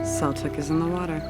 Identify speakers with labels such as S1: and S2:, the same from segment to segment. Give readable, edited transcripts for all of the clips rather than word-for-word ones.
S1: Celtic is in the water.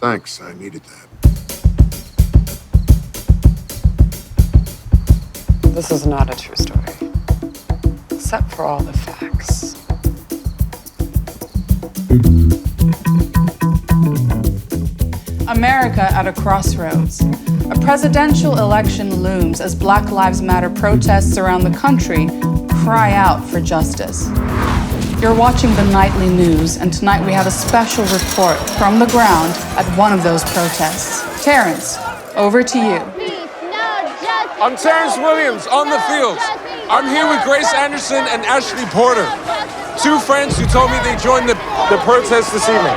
S2: Thanks, I needed that.
S1: This is not a true story. Except for all the facts.
S3: America at a crossroads. A presidential election looms as Black Lives Matter protests around the country cry out for justice. You're watching the nightly news, and tonight we have a special report from the ground at one of those protests. Terrence, over to you.
S4: I'm Terrence Williams on the field. I'm here with Grace Anderson and Ashley Porter, two friends who told me they joined the protest this evening.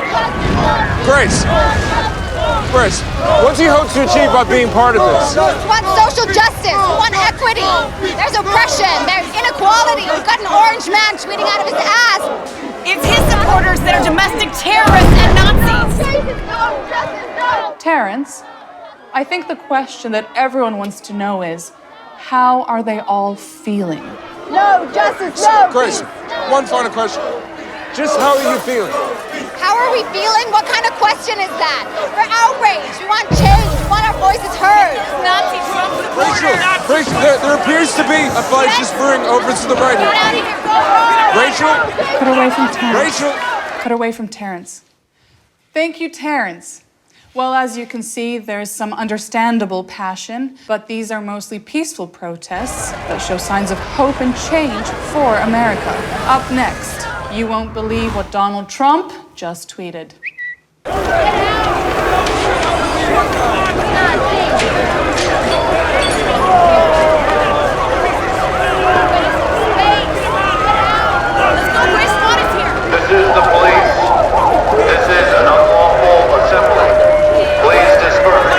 S4: Grace, what do you hope to achieve by being part of this?
S5: We want social justice. We want equity. There's oppression. There's inequality. We've got an orange man tweeting out of his ass.
S6: It's his supporters that are domestic terrorists and Nazis.
S3: Terrence, I think the question that everyone wants to know is, how are they all feeling?
S5: No justice, no
S4: Grace, one final question. Just how are you feeling?
S5: How are we feeling? What kind of question is that? We're outraged. We want change. We want our voices heard.
S6: Nazi Trump supporters.
S4: Rachel, there appears to be a fight just brewing over to the right
S5: Get
S4: here.
S5: out of here. Go home.
S4: Rachel?
S3: Cut away from Terrence.
S4: Rachel?
S3: Cut away from Terrence. Thank you, Terrence. Well, as you can see, there's some understandable passion, but these are mostly peaceful protests that show signs of hope and change for America. Up next, you won't believe what Donald Trump just tweeted.
S7: This is the police. This is an unlawful assembly. Please disperse.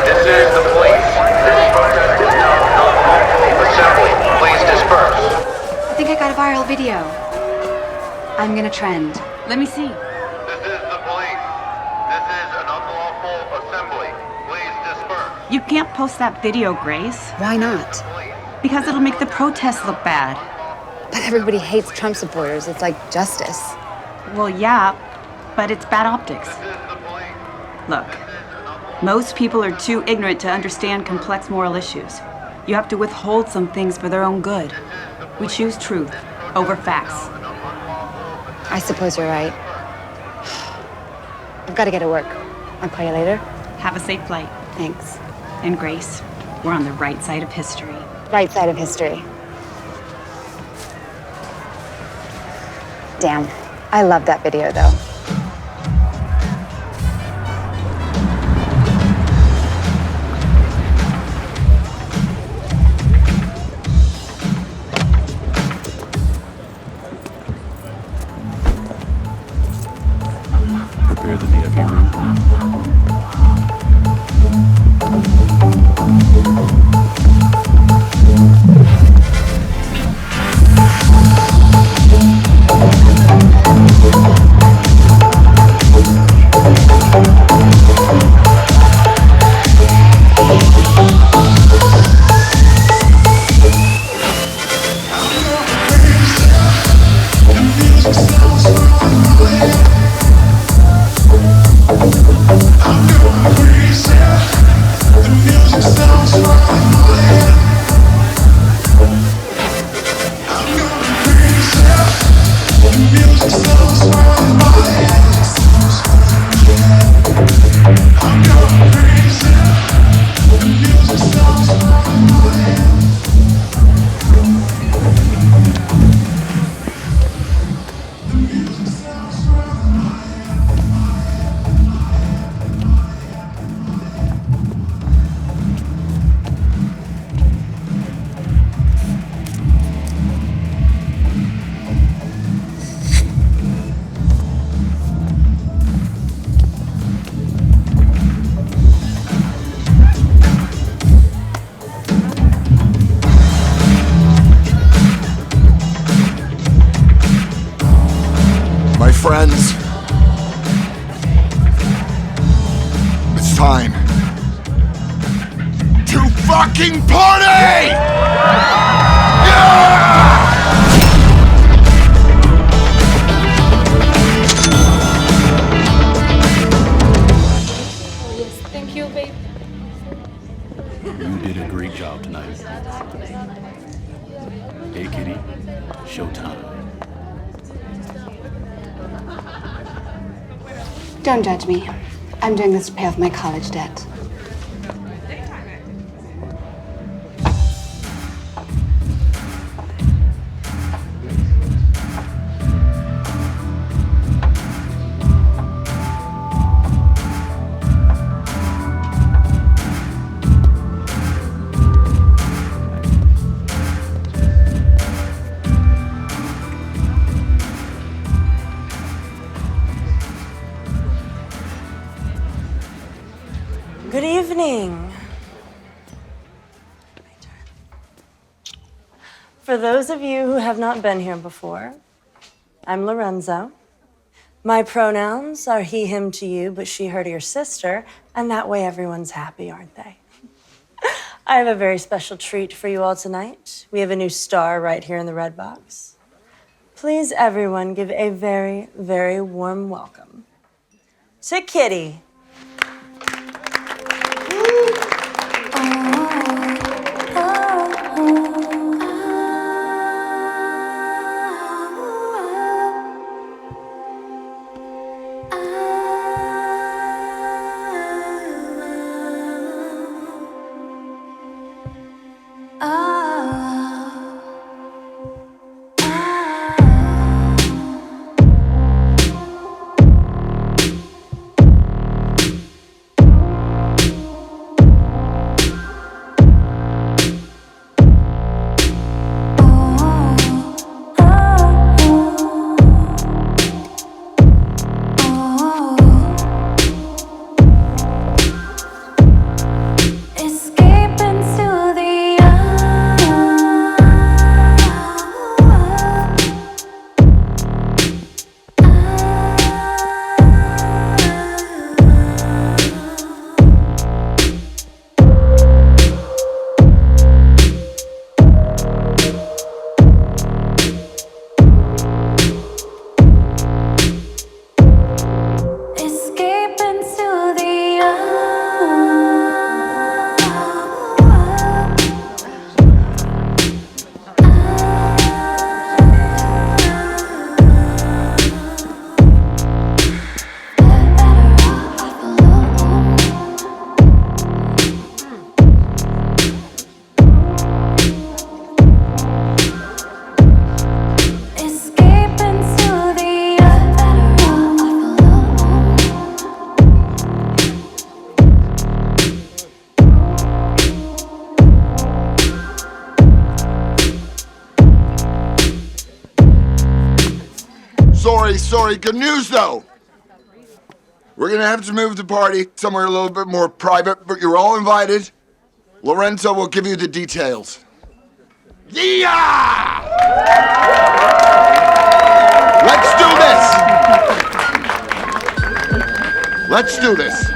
S7: This is the police. This protest is now an unlawful assembly. Please disperse.
S8: I think I got a viral video. I'm gonna trend.
S6: Let me see.
S7: This is the police. This is an unlawful assembly. Please disperse.
S6: You can't post that video, Grace,
S8: Why not?
S6: because it'll make the protests look bad.
S8: But everybody hates Trump supporters. It's like justice.
S6: Well, yeah, but it's bad optics. Look, most people are too ignorant to understand complex moral issues. You have to withhold some things for their own good. We choose truth over facts.
S8: I suppose you're right. I've got to get to work. I'll call you later.
S6: Have a safe flight.
S8: Thanks.
S6: And Grace, we're on the right side of history.
S8: Right side of history. Damn. I love that video, though.
S9: Prepare the VIP room.
S2: I'm time to fucking party! Yeah!
S10: Yes, thank you, babe.
S9: You did a great job tonight. Hey, Kitty. Showtime.
S8: Don't judge me. I'm doing this to pay off my college debt.
S11: Good evening. For those of you who have not been here before, I'm Lorenzo. My pronouns are he, him to you, but she, her to your sister, and that way everyone's happy, aren't they? I have a very special treat for you all tonight. We have a new star right here in the red box. Please, everyone, give a very, very warm welcome to Kitty.
S2: Sorry, good news though. We're gonna have to move the party somewhere a little bit more private, but you're all invited. Lorenzo will give you the details. Yeah! Let's do this! Let's do this.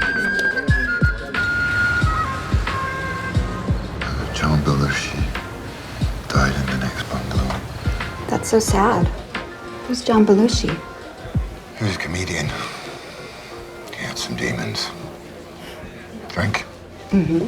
S12: John Belushi died in the next bungalow.
S8: That's so sad. Who's John Belushi?
S12: He was a comedian. He had some demons. Drink?
S8: Mm-hmm.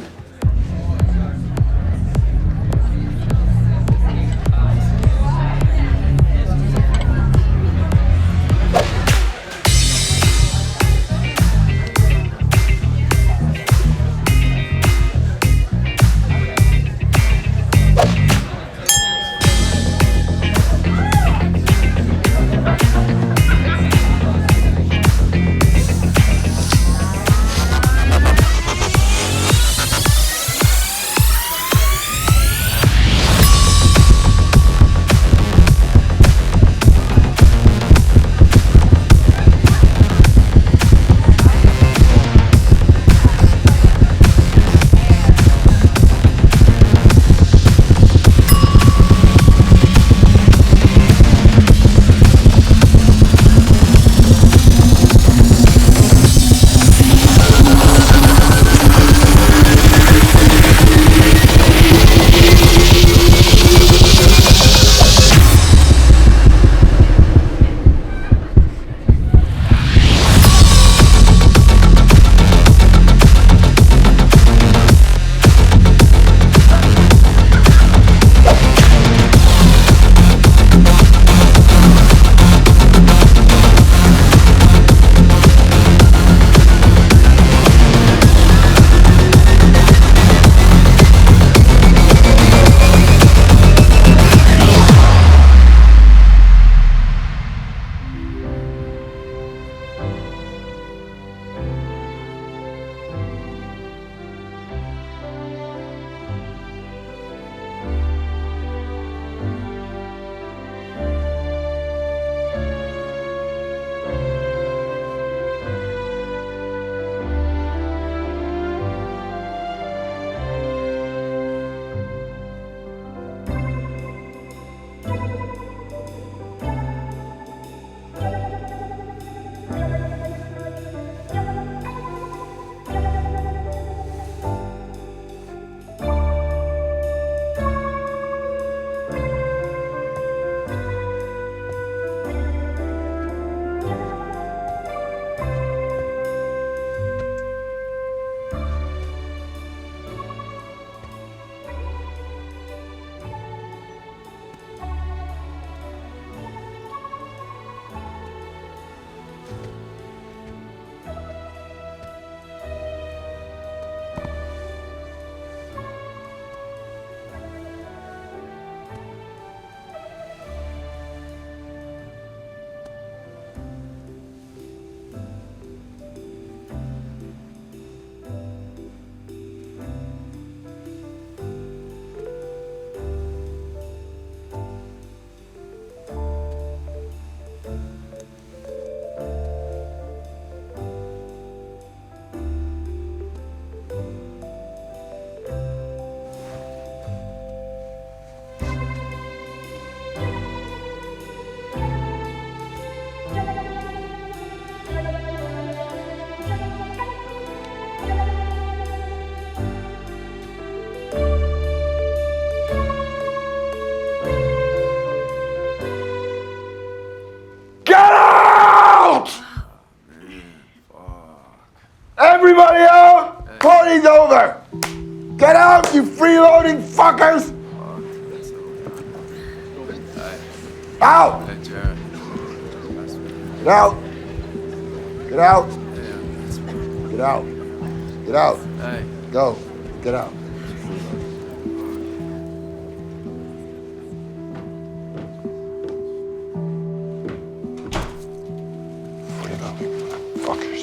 S2: Get out, you freeloading fuckers! Out! Get out! Get out! Get out! Get out! Go! Get out! Freeloading fuckers.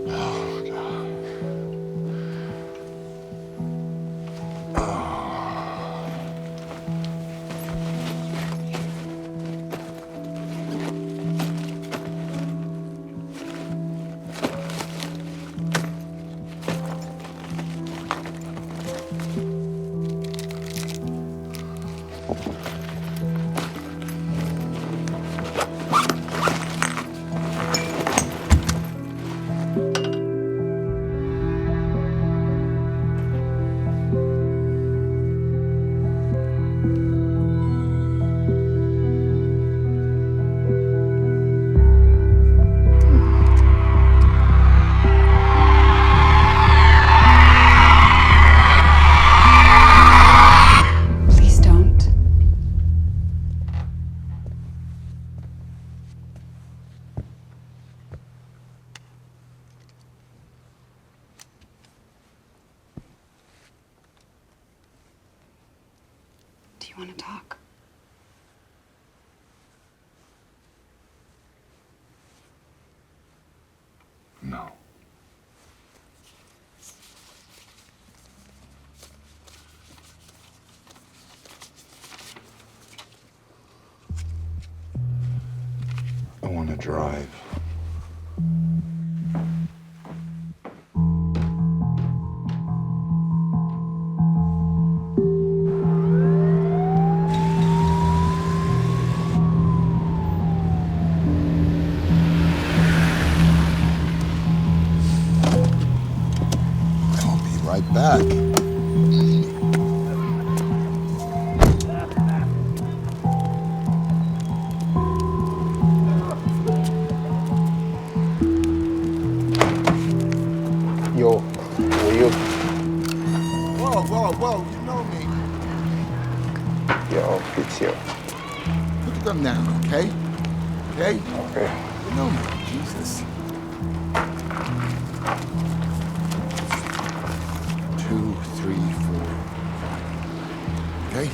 S2: Oh, God.
S3: Please don't. Do you want to talk?
S2: No. I want to drive. I'll be right back. Yo, how are you? Whoa, whoa, whoa, you know me. Yo, it's you. Put the gun down, okay? Okay? Okay. You know me, Jesus. 2, 3, 4. Okay?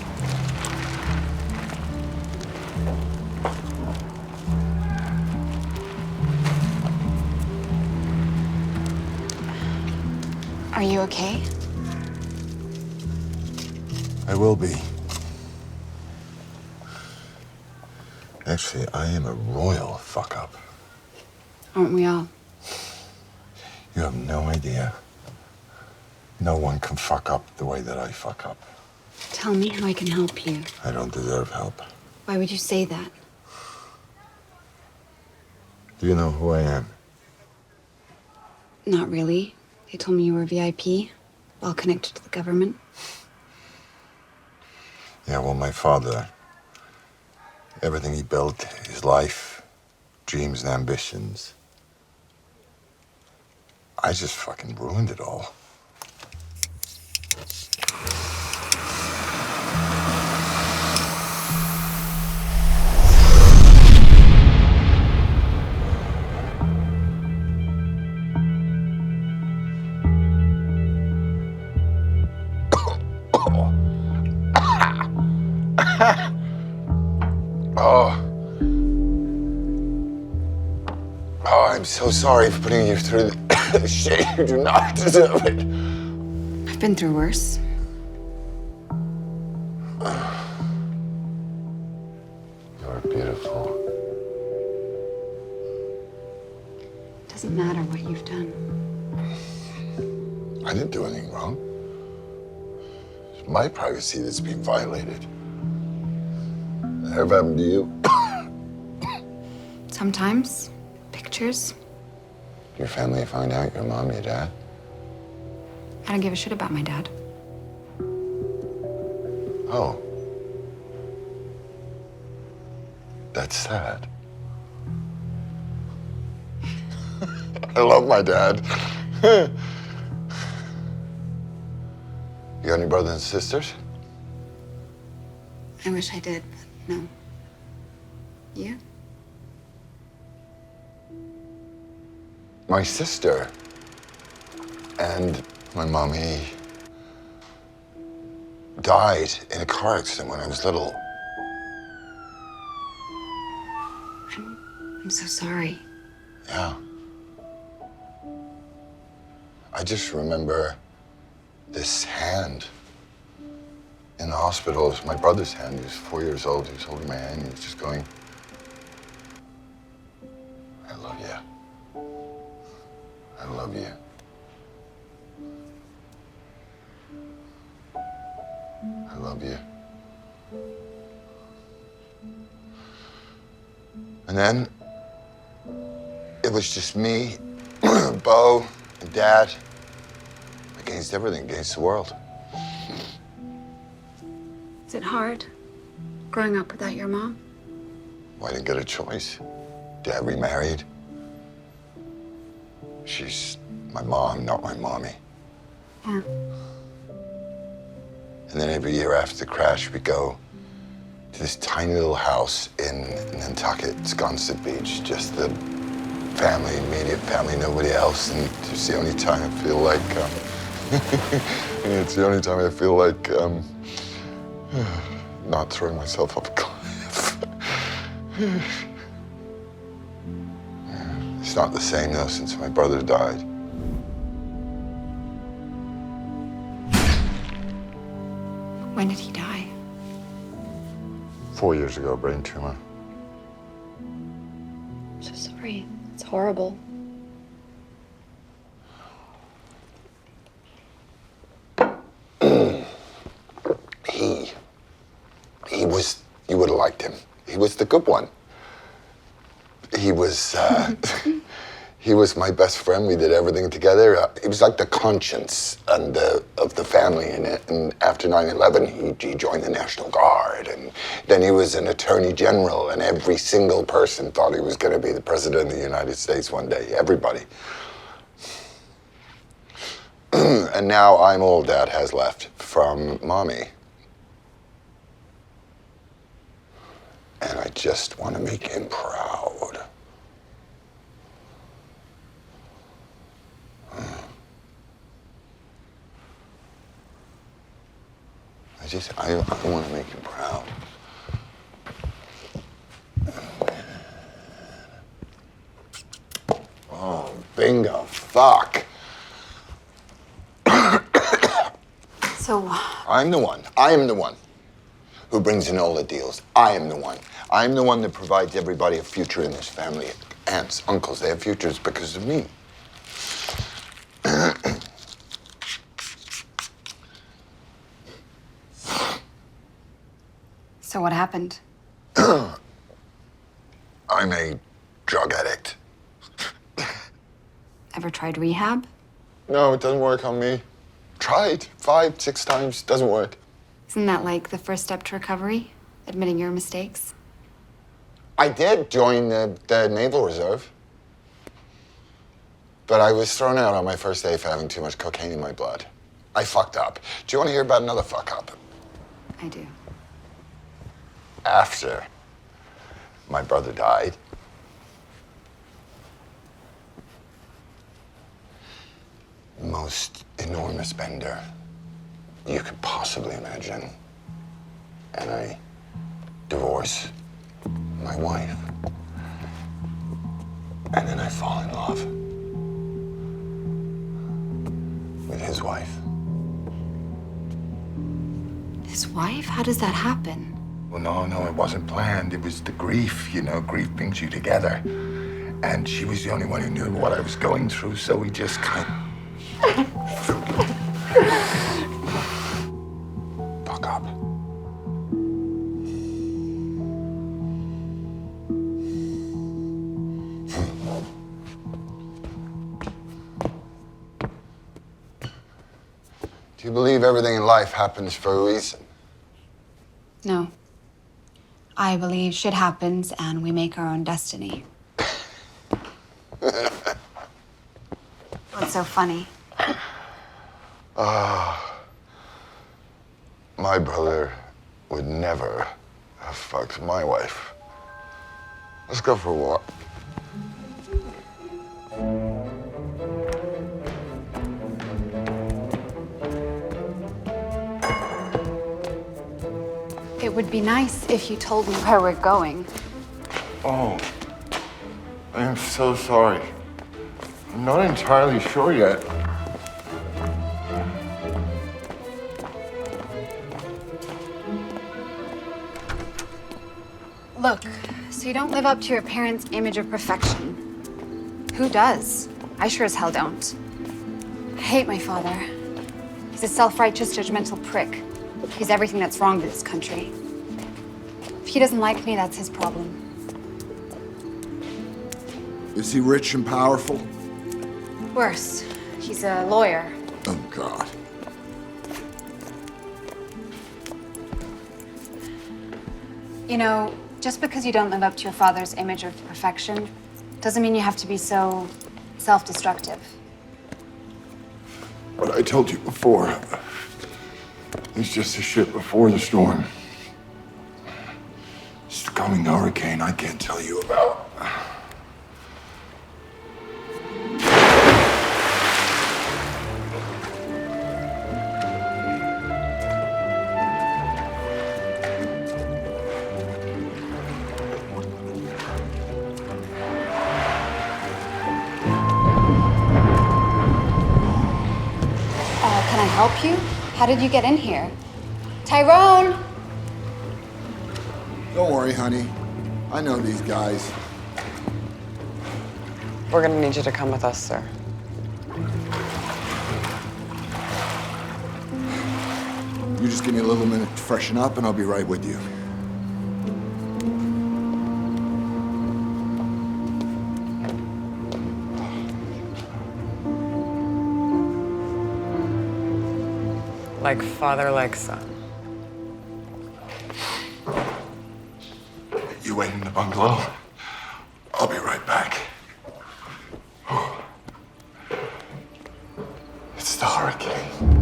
S5: Are you okay?
S12: I will be. Actually, I am a royal fuck-up.
S3: Aren't we all?
S12: You have no idea. No one can fuck up the way that I fuck up.
S3: Tell me how I can help you.
S12: I don't deserve help.
S3: Why would you say that?
S12: Do you know who I am?
S3: Not really. They told me you were VIP, well connected to the government.
S12: Yeah, well, my father, everything he built, his life, dreams and ambitions, I just fucking ruined it all. Oh, I'm so sorry for putting you through the shit. You do not deserve it.
S3: I've been through worse.
S12: You're beautiful.
S3: Doesn't matter what you've done.
S12: I didn't do anything wrong. It's my privacy that's being violated. Ever happened to you?
S3: Sometimes, pictures.
S12: Your family find out your mom, your dad?
S3: I don't give a shit about my dad.
S12: Oh. That's sad. I love my dad. You got any brothers and sisters?
S8: I wish I did, but no. You?
S12: My sister and my mommy died in a car accident when I was little.
S8: I'm so sorry.
S12: Yeah. I just remember this hand in the hospital. It was my brother's hand. He was 4 years old. He was holding my hand. He was just going, I love you. I love you. I love you. And then it was just me, Bo, and Dad against everything, against the world.
S8: Is it hard growing up without your mom?
S12: Well, I didn't get a choice. Dad remarried. She's my mom, not my mommy.
S8: Yeah.
S12: And then every year after the crash, we go to this tiny little house in Nantucket, Sconset Beach, just the family, immediate family, nobody else. And it's the only time I feel like, it's the only time I feel like not throwing myself off a cliff. It's not the same though since my brother died.
S8: When did he die?
S12: 4 years ago, brain tumor.
S8: I'm so sorry. It's horrible.
S12: He was, you would have liked him. He was the good one. He was, he was my best friend. We did everything together. He was like the conscience and of the family in it. And after 9/11, he joined the National Guard. And then he was an attorney general. And every single person thought he was going to be the president of the United States one day. Everybody. And now I'm all Dad has left from Mommy. And I just want to make him proud. I want to make him proud. Oh, bingo, fuck.
S8: So...
S12: I am the one who brings in all the deals. I am the one. I'm the one that provides everybody a future in this family. Aunts, uncles, they have futures because of me.
S8: So what happened?
S12: I'm a drug addict.
S8: Ever tried rehab?
S12: No, it doesn't work on me. Tried 5, 6 times, doesn't work.
S8: Isn't that like the first step to recovery? Admitting your mistakes?
S12: I did join the Naval Reserve. But I was thrown out on my first day for having too much cocaine in my blood. I fucked up. Do you want to hear about another fuck up?
S8: I do.
S12: After my brother died, most enormous bender you could possibly imagine. And I divorce my wife. And then I fall in love with his wife.
S8: His wife? How does that happen?
S12: Well, no, it wasn't planned. It was the grief, you know, grief brings you together. And she was the only one who knew what I was going through, so we just kind of... Fuck up. Do you believe everything in life happens for a reason?
S8: No. I believe shit happens and we make our own destiny. What's so funny?
S12: My brother would never have fucked my wife. Let's go for a walk.
S8: It would be nice if you told me where we're going.
S12: Oh, I am so sorry. I'm not entirely sure yet.
S8: Look, so you don't live up to your parents' image of perfection. Who does? I sure as hell don't. I hate my father. He's a self-righteous, judgmental prick. He's everything that's wrong with this country. If he doesn't like me, that's his problem.
S2: Is he rich and powerful?
S8: Worse, he's a lawyer.
S2: Oh, God.
S8: You know, just because you don't live up to your father's image of perfection doesn't mean you have to be so self-destructive.
S12: But I told you before, it's just the shit before the storm. It's the coming hurricane I can't tell you about.
S8: Can I help you? How did you get in here? Tyrone!
S2: Don't worry, honey. I know these guys.
S1: We're gonna need you to come with us, sir.
S2: You just give me a little minute to freshen up and I'll be right with you.
S1: Like father, like son.
S12: You wait in the bungalow. I'll be right back. It's the hurricane.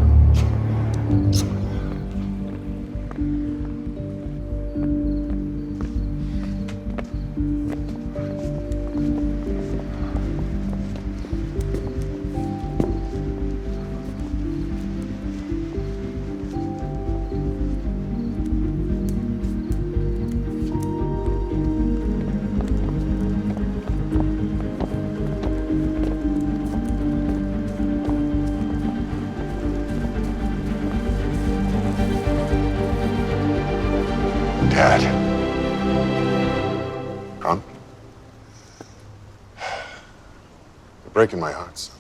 S12: Dad. Con? You're breaking my heart, son.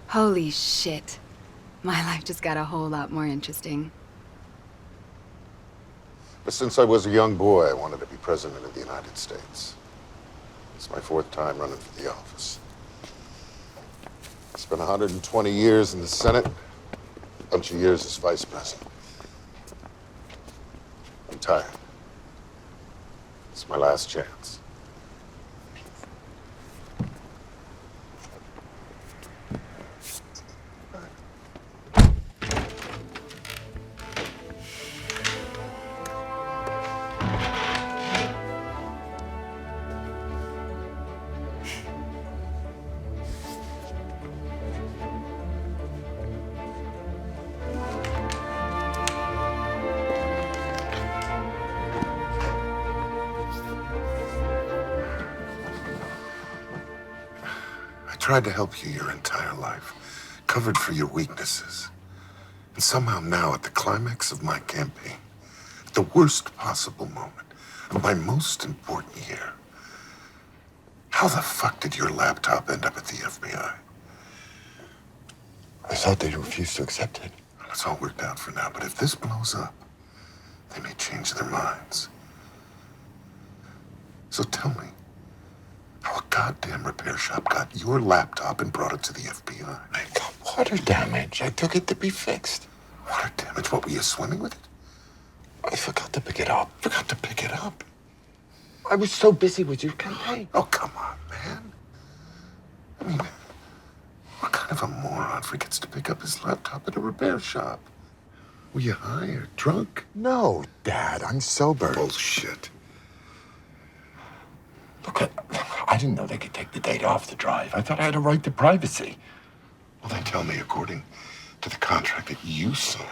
S8: Holy shit. My life just got a whole lot more interesting.
S12: But since I was a young boy, I wanted to be president of the United States. It's my 4th time running for the office. Spent 120 years in the Senate, a bunch of years as vice president. I'm tired. It's my last chance. I tried to help you your entire life, covered for your weaknesses. And somehow now, at the climax of my campaign, at the worst possible moment of my most important year, how the fuck did your laptop end up at the FBI? I thought they refused to accept it. Well, it's all worked out for now, but if this blows up, they may change their minds. So tell me, how a goddamn repair shop got your laptop and brought it to the FBI. I got water damage. I took it to be fixed. Water damage? What, were you swimming with it? I forgot to pick it up. Forgot to pick it up? I was so busy with your campaign. Oh, come on, man. I mean, what kind of a moron forgets to pick up his laptop at a repair shop?
S2: Were you high or drunk?
S12: No, Dad, I'm sober.
S2: Bullshit.
S12: Look, I didn't know they could take the date off the drive. I thought I had a right to privacy.
S2: Well, they tell me, according to the contract that you signed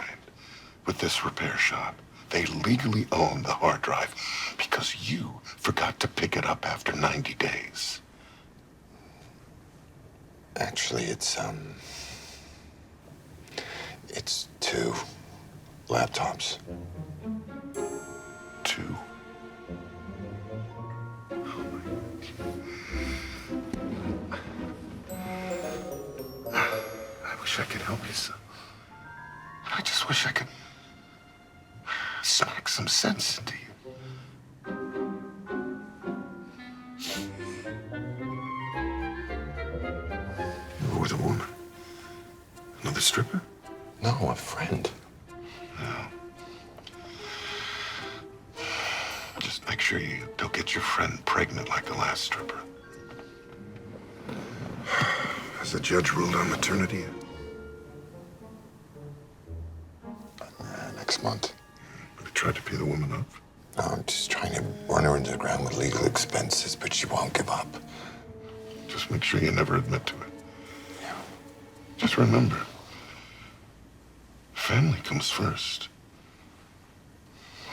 S2: with this repair shop, they legally own the hard drive because you forgot to pick it up after 90 days.
S12: Actually, it's two laptops.
S2: Two. I wish I could help you, son. I just wish I could smack some sense into you. You were with a woman. Another stripper?
S12: No, a friend.
S2: No. Just make sure you don't get your friend pregnant like the last stripper. Has the judge ruled on maternity yet?
S12: Next month.
S2: Have you tried to pay the woman up?
S12: No, I'm just trying to run her into the ground with legal expenses, but she won't give up.
S2: Just make sure you never admit to it. Yeah. Just remember, family comes first.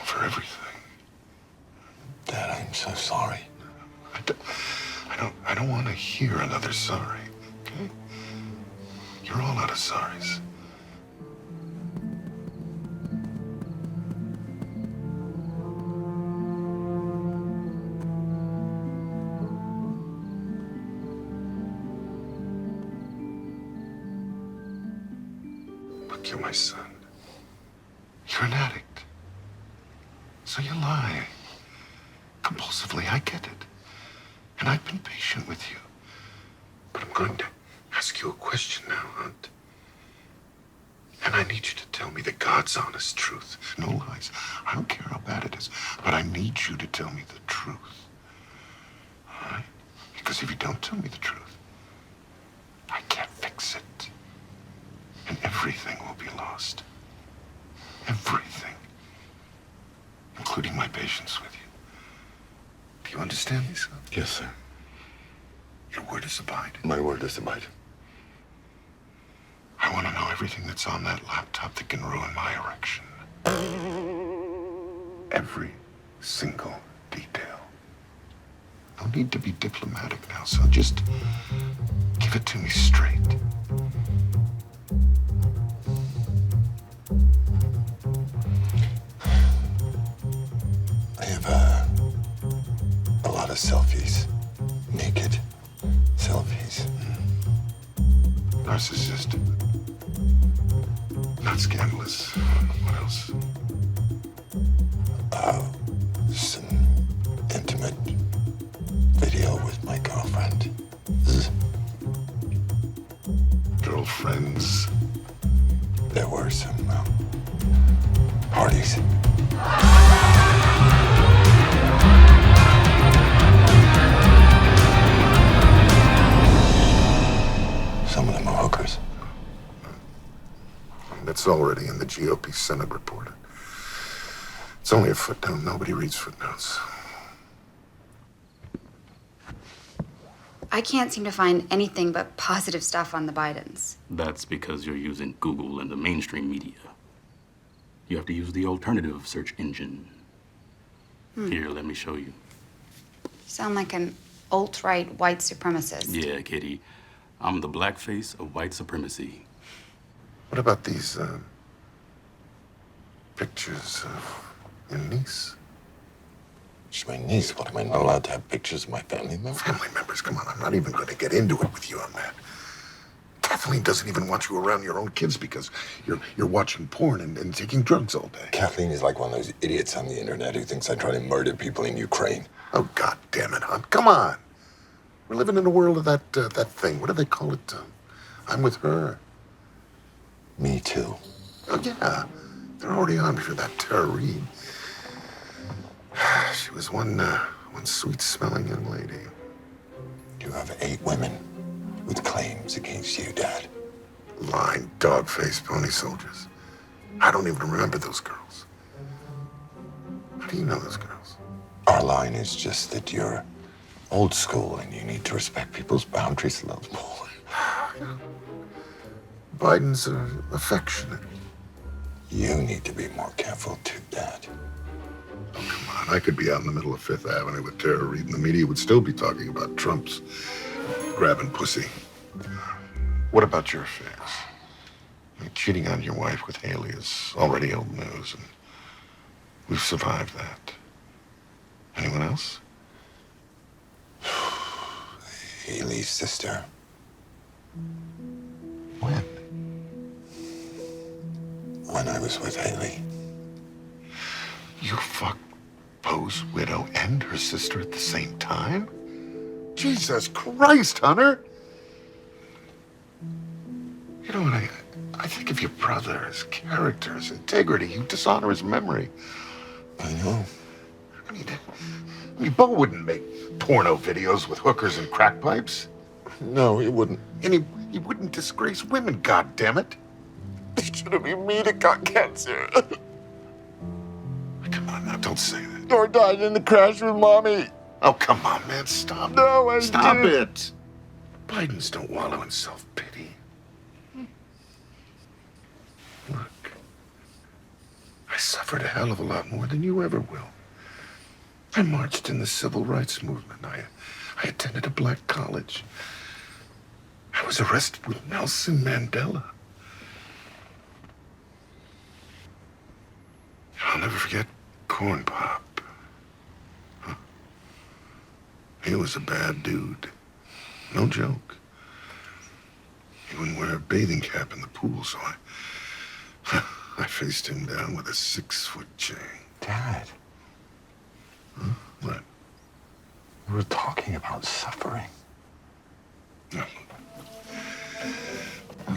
S2: Over everything.
S12: Dad, I'm so sorry.
S2: I don't want to hear another sorry, okay? You're all out of sorries. Look, you're my son. You're an addict. So you lie. Compulsively, I get it. And I've been patient with you. But I'm going to ask you a question now, Hunt. And I need you to tell me the God's honest truth. No lies. I don't care how bad it is, but I need you to tell me the truth. All right? Because if you don't tell me the truth, I can't fix it. And everything will be lost. Everything. Including my patience with you. Do you understand me, son?
S12: Yes, sir.
S2: Your word is abide.
S12: My word is abide.
S2: I want to know everything that's on that laptop that can ruin my erection. Every single detail. No need to be diplomatic now, son. Just give it to me straight.
S12: I have a lot of selfies. Naked selfies.
S2: Narcissistic. Not scandalous. What else?
S12: Some intimate video with my girlfriend.
S2: Girlfriends?
S12: There were some parties. Some of them are hookers.
S2: That's already in the GOP Senate report. It's only a footnote. Nobody reads footnotes.
S8: I can't seem to find anything but positive stuff on the Bidens.
S9: That's because you're using Google and the mainstream media. You have to use the alternative search engine. Here, let me show you.
S8: You sound like an alt-right white supremacist.
S9: Yeah, Kitty. I'm the blackface of white supremacy.
S2: What about these pictures of your niece?
S12: She's my niece. What, am I not allowed to have pictures of my family members?
S2: Family members, come on. I'm not even going to get into it with you on that. Kathleen doesn't even want you around your own kids because you're watching porn and taking drugs all day.
S12: Kathleen is like one of those idiots on the internet who thinks I try to murder people in Ukraine.
S2: Oh, God damn it, Hunt. Come on. We're living in a world of that thing. What do they call it? I'm with her.
S12: Me too.
S2: Oh, yeah. They're already on me for that Tara Reid. She was one sweet-smelling young lady.
S12: You have 8 women with claims against you, Dad.
S2: Lying, dog-faced pony soldiers. I don't even remember those girls. How do you know those girls?
S12: Our line is just that you're old school and you need to respect people's boundaries a little more.
S2: Biden's affectionate.
S12: You need to be more careful too, Dad.
S2: Oh, come on. I could be out in the middle of Fifth Avenue with Tara Reid, and the media would still be talking about Trump's grabbing pussy. What about your affairs? I mean, cheating on your wife with Haley is already old news, and we've survived that. Anyone else?
S12: Haley's sister.
S2: When?
S12: When I was with Haley.
S2: You fucked Poe's widow and her sister at the same time? Jesus Christ, Hunter! You know what, I think of your brother, his character, his integrity. You dishonor his memory.
S12: I know.
S2: I mean, Bo wouldn't make porno videos with hookers and crack pipes.
S12: No, he wouldn't.
S2: And he wouldn't disgrace women, goddammit.
S12: It should have been me that got cancer.
S2: Come on now, don't say that.
S12: Or died in the crash with Mommy.
S2: Oh, come on, man, stop.
S12: No, I
S2: Stop
S12: did.
S2: it. Bidens don't wallow in self-pity. Look, I suffered a hell of a lot more than you ever will. I marched in the civil rights movement. I attended a black college. I was arrested with Nelson Mandela. I'll never forget Corn Pop. Huh. He was a bad dude. No joke. He wouldn't wear a bathing cap in the pool, so I faced him down with a 6-foot chain.
S12: Dad.
S2: Huh? What?
S12: We were talking about suffering.
S2: No.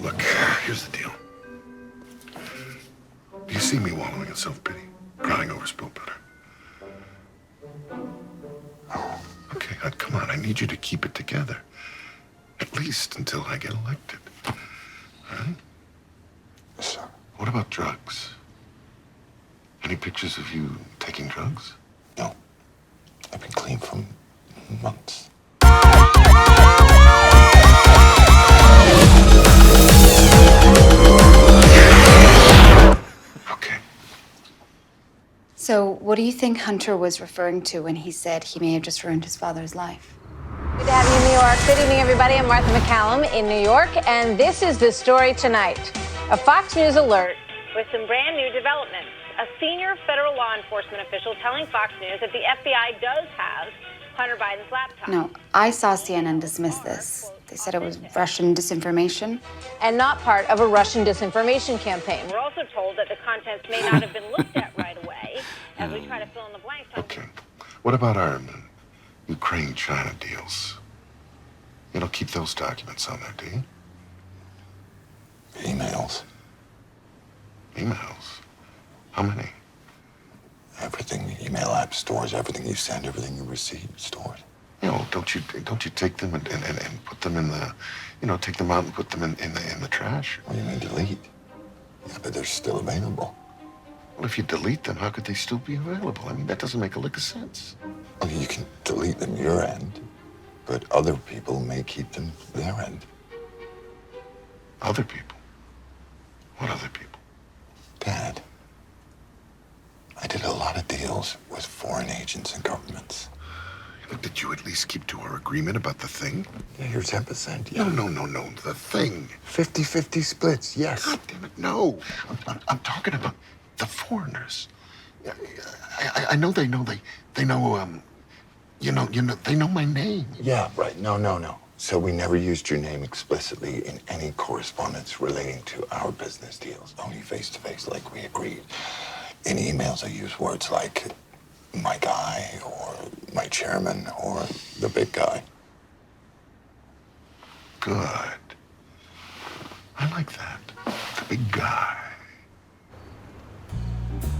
S2: Look, here's the deal. You see me wallowing in self-pity, crying over spilled butter. Okay, come on. I need you to keep it together. At least until I get elected. All right?
S12: Sir.
S2: What about drugs? Any pictures of you taking drugs?
S12: No. I've been clean for months.
S2: Okay.
S8: So, what do you think Hunter was referring to when he said he may have just ruined his father's life?
S10: Good to have you in New York. Good evening, everybody. I'm Martha McCallum in New York, and this is the story tonight. A Fox News alert with some brand new developments. A senior federal law enforcement official telling Fox News that the FBI does have Hunter Biden's laptop.
S8: No, I saw CNN dismiss this. They said it was Russian disinformation.
S10: And not part of a Russian disinformation campaign. We're also told that the contents may not have been looked at right away as we try to fill in the blanks.
S2: Okay. What about our Ukraine-China deals? You don't keep those documents on there, do you?
S12: Emails.
S2: Emails? How many?
S12: Everything the email app stores, everything you send, everything you receive stored.
S2: You know, don't you take them and put them in the, take them out and put them in the trash?
S12: What do you mean delete? Yeah, but they're still available.
S2: Well, if you delete them, how could they still be available? I mean, that doesn't make a lick of sense.
S12: Okay, you can delete them your end, but other people may keep them their end.
S2: Other people? What other people?
S12: Dad, I did a lot of deals with foreign agents and governments.
S2: Did you at least keep to our agreement about the thing?
S12: Yeah, you're 10%, yeah.
S2: No, the thing.
S12: 50-50 splits, yes.
S2: God damn it, no. I'm talking about the foreigners. I know they know they know my name.
S12: Yeah, right. No. So we never used your name explicitly in any correspondence relating to our business deals, only face-to-face like we agreed. In emails, I use words like my guy or my chairman or the big guy.
S2: Good. I like that. The big guy.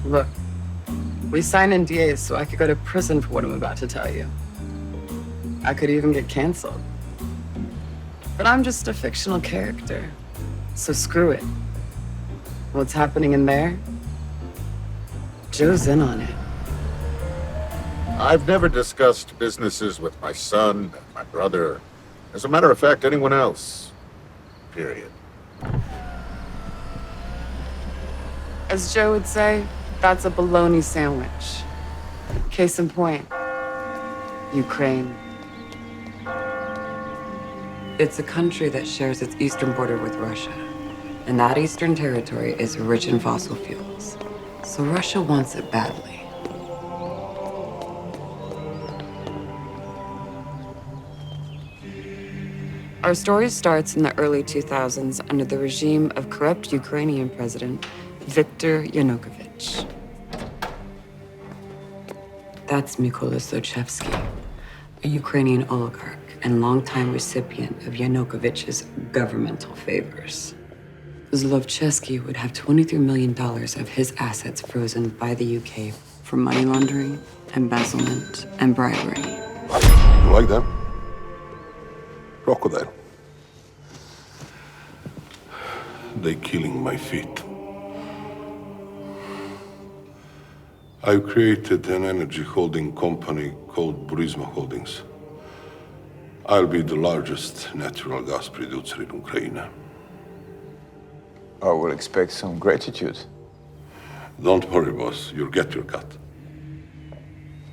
S1: Look, we signed NDAs so I could go to prison for what I'm about to tell you. I could even get canceled. But I'm just a fictional character, so screw it. What's happening in there? Joe's in on it.
S2: I've never discussed businesses with my son, my brother, as a matter of fact, anyone else. Period.
S1: As Joe would say, that's a bologna sandwich. Case in point, Ukraine. It's a country that shares its eastern border with Russia. And that eastern territory is rich in fossil fuels. So Russia wants it badly. Our story starts in the early 2000s under the regime of corrupt Ukrainian President Viktor Yanukovych. That's Mykola Sochevsky, a Ukrainian oligarch and longtime recipient of Yanukovych's governmental favors. Zlovchevsky would have $23 million of his assets frozen by the UK for money laundering, embezzlement, and bribery.
S2: You like that? Crocodile.
S13: They killing my feet. I've created an energy holding company called Burisma Holdings. I'll be the largest natural gas producer in Ukraine.
S14: I will expect some gratitude.
S13: Don't worry, boss. You'll get your cut.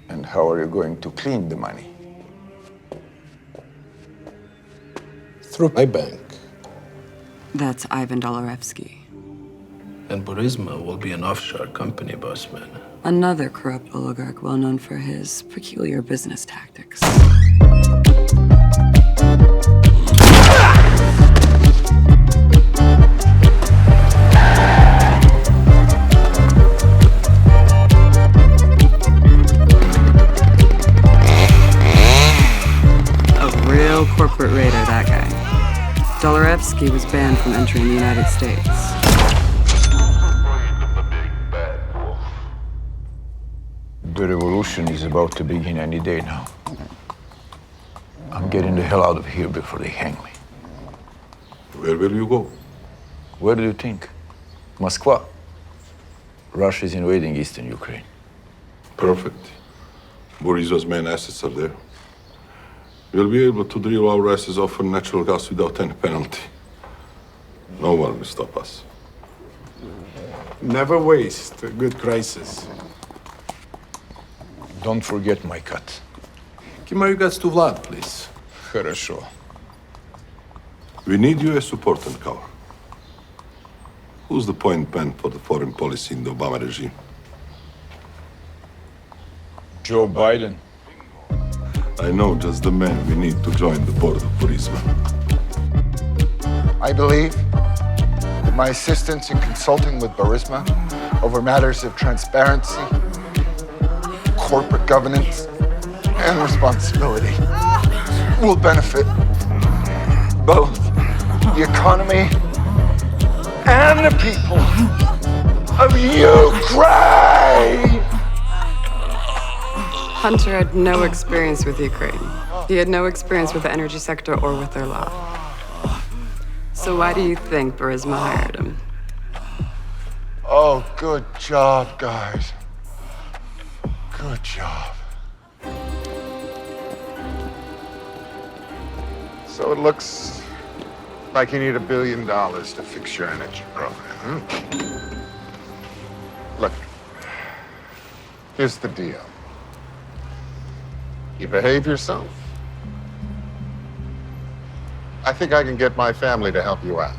S14: And how are you going to clean the money?
S15: Through my bank.
S1: That's Ivan Dolorevsky.
S15: And Burisma will be an offshore company, boss man.
S1: Another corrupt oligarch well known for his peculiar business tactics. A real corporate raider, that guy. Dolorevsky was banned from entering the United States.
S14: The revolution is about to begin any day now. I'm getting the hell out of here before they hang me.
S13: Where will you go?
S14: Where do you think? Moscow. Russia is invading eastern Ukraine.
S13: Perfect. Burisma's main assets are there. We'll be able to drill our asses off for natural gas without any penalty. No one will stop us.
S15: Never waste a good crisis.
S14: Don't forget my cut.
S15: Give my regards to Vlad, please.
S14: Хорошо.
S13: We need U.S. support and cover. Who's the point man for the foreign policy in the Obama regime?
S14: Joe Biden.
S13: I know just the man we need to join the board of Burisma.
S12: I believe that my assistance in consulting with Burisma over matters of transparency, corporate governance, and responsibility will benefit both the economy and the people of Ukraine.
S1: Hunter had no experience with Ukraine. He had no experience with the energy sector or with their law. So why do you think Burisma hired him?
S12: Oh, good job, guys. Good job. So it looks like you need $1 billion to fix your energy program. Look, here's the deal. You behave yourself, I think I can get my family to help you out.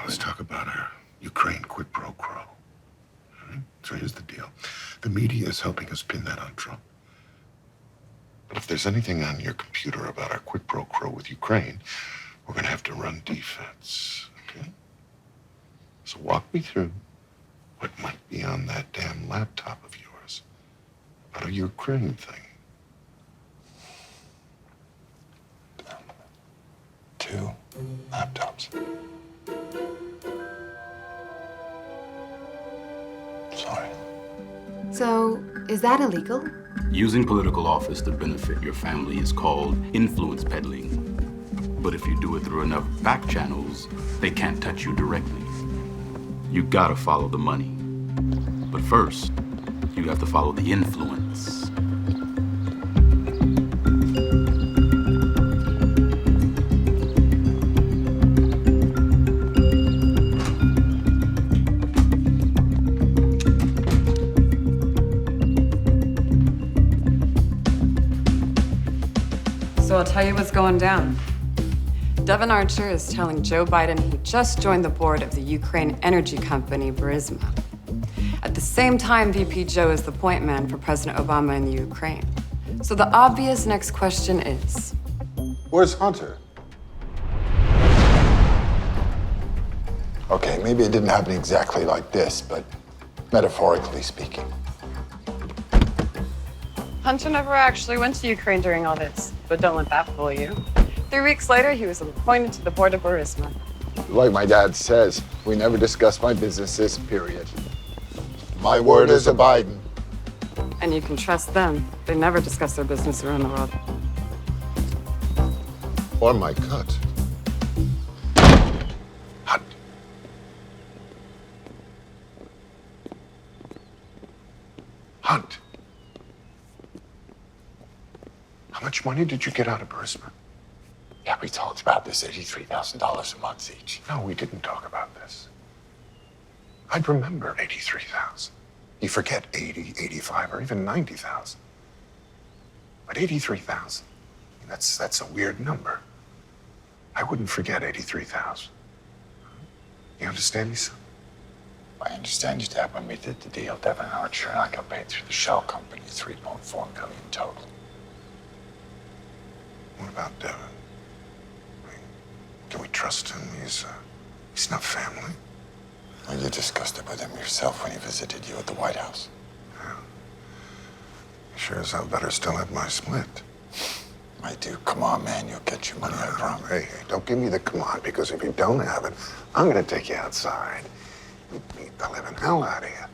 S12: Let's talk about our Ukraine quid pro quo. All right? So here's the deal. The media is helping us pin that on Trump. But if there's anything on your computer about our quid pro quo with Ukraine, we're going to have to run defense, okay? So walk me through what might be on that damn laptop of yours
S2: about a Ukraine thing.
S12: 2 laptops. Sorry.
S8: So, is that illegal?
S9: Using political office to benefit your family is called influence peddling. But if you do it through enough back channels, they can't touch you directly. You gotta follow the money. But first, you have to follow the influence.
S1: So I'll tell you what's going down. Devin Archer is telling Joe Biden he just joined the board of the Ukraine energy company Burisma. At the same time, VP Joe is the point man for President Obama in the Ukraine. So the obvious next question is,
S12: Where's Hunter? Okay, maybe it didn't happen exactly like this, but metaphorically speaking.
S1: Hunter never actually went to Ukraine during all this, but don't let that fool you. 3 weeks later, he was appointed to the board of Burisma.
S12: Like my dad says, we never discuss my businesses, period. My word is a Biden.
S1: And you can trust them. They never discuss their business around the world.
S2: Or my cut. Hunt. Hunt. How much money did you get out of Burisma?
S12: Yeah, we talked about this, $83,000 a month each.
S2: No, we didn't talk about this. I'd remember 83,000. You forget 80, 85, or even 90,000. But 83,000, that's a weird number. I wouldn't forget 83,000. You understand me, son?
S12: I understand you, Dad. When we did the deal, Devin Archer and I got paid through the shell company, $3.4 million total.
S2: What about Devin? Can we trust him? He's not family.
S12: Well, you discussed it with him yourself when he visited you at the White House.
S2: Yeah. Sure as hell better still have my split.
S12: I do. Come on, man. You'll get your money, I promise.
S2: Hey, don't give me the come on, because if you don't have it, I'm gonna take you outside and beat the living hell out of you.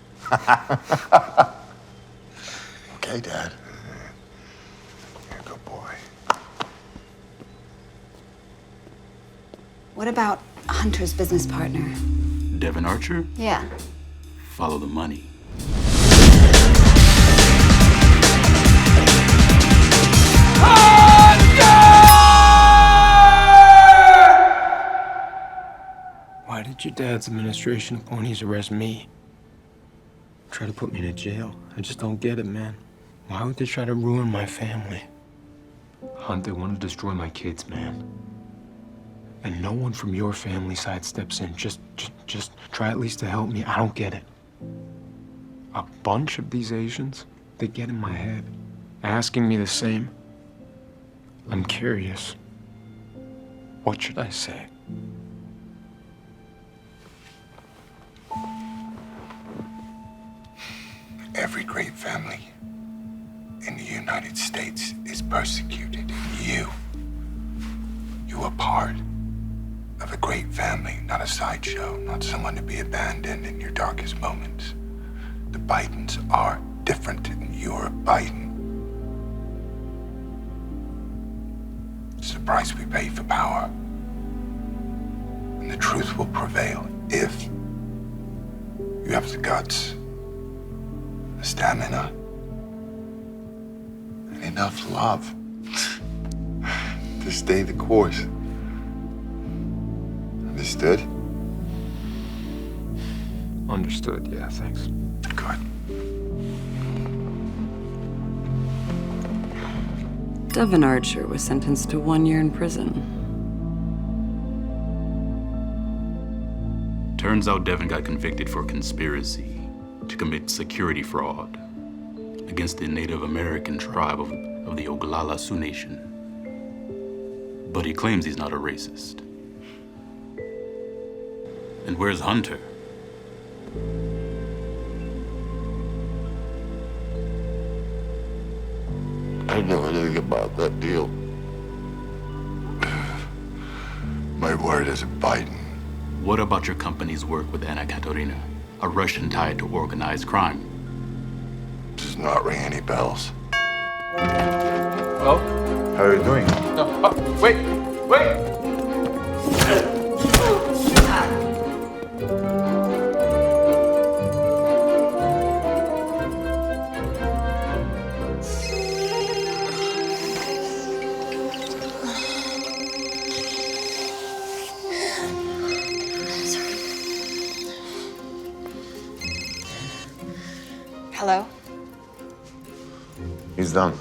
S12: Okay, Dad.
S2: You're a good boy.
S8: What about Hunter's business partner?
S9: Devin Archer?
S8: Yeah.
S9: Follow the money.
S15: Why did your dad's administration of ponies arrest me? Try to put me in jail. I just don't get it, man. Why would they try to ruin my family? Hunt, they want to destroy my kids, man. And no one from your family side steps in. Just try at least to help me. I don't get it. A bunch of these Asians, they get in my head, asking me the same. I'm curious. What should I say?
S12: Every great family in the United States is persecuted. You are part of a great family, not a sideshow, not someone to be abandoned in your darkest moments. The Bidens are different, and you're a Biden. It's the price we pay for power. And the truth will prevail if you have the guts, the stamina, and enough love to stay the course. Understood?
S15: Understood, yeah, thanks.
S12: Good.
S1: Devin Archer was sentenced to 1 year in prison.
S9: Turns out Devin got convicted for conspiracy to commit security fraud against the Native American tribe of the Oglala Sioux Nation. But he claims he's not a racist. And where's Hunter?
S2: I know anything about that deal. My word isn't Biden.
S9: What about your company's work with Anna Katerina, a Russian tied to organized crime?
S2: Does not ring any bells.
S14: Hello? How are you doing?
S4: No, wait!
S8: Hello?
S2: He's done.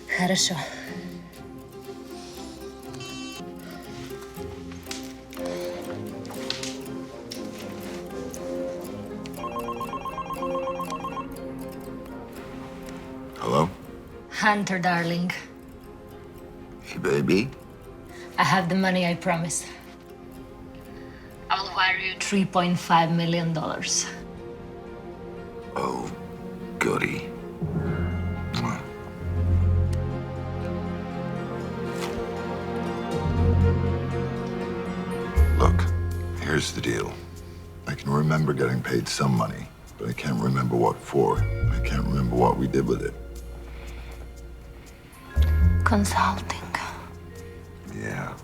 S16: Хорошо.
S2: Hello?
S16: Hunter, darling.
S2: Hey, baby.
S16: I have the money I promised. I will wire you $3.5 million.
S2: Oh, goody. Look, here's the deal. I can remember getting paid some money, but I can't remember what for. I can't remember what we did with it.
S16: Consulting.
S2: Yeah,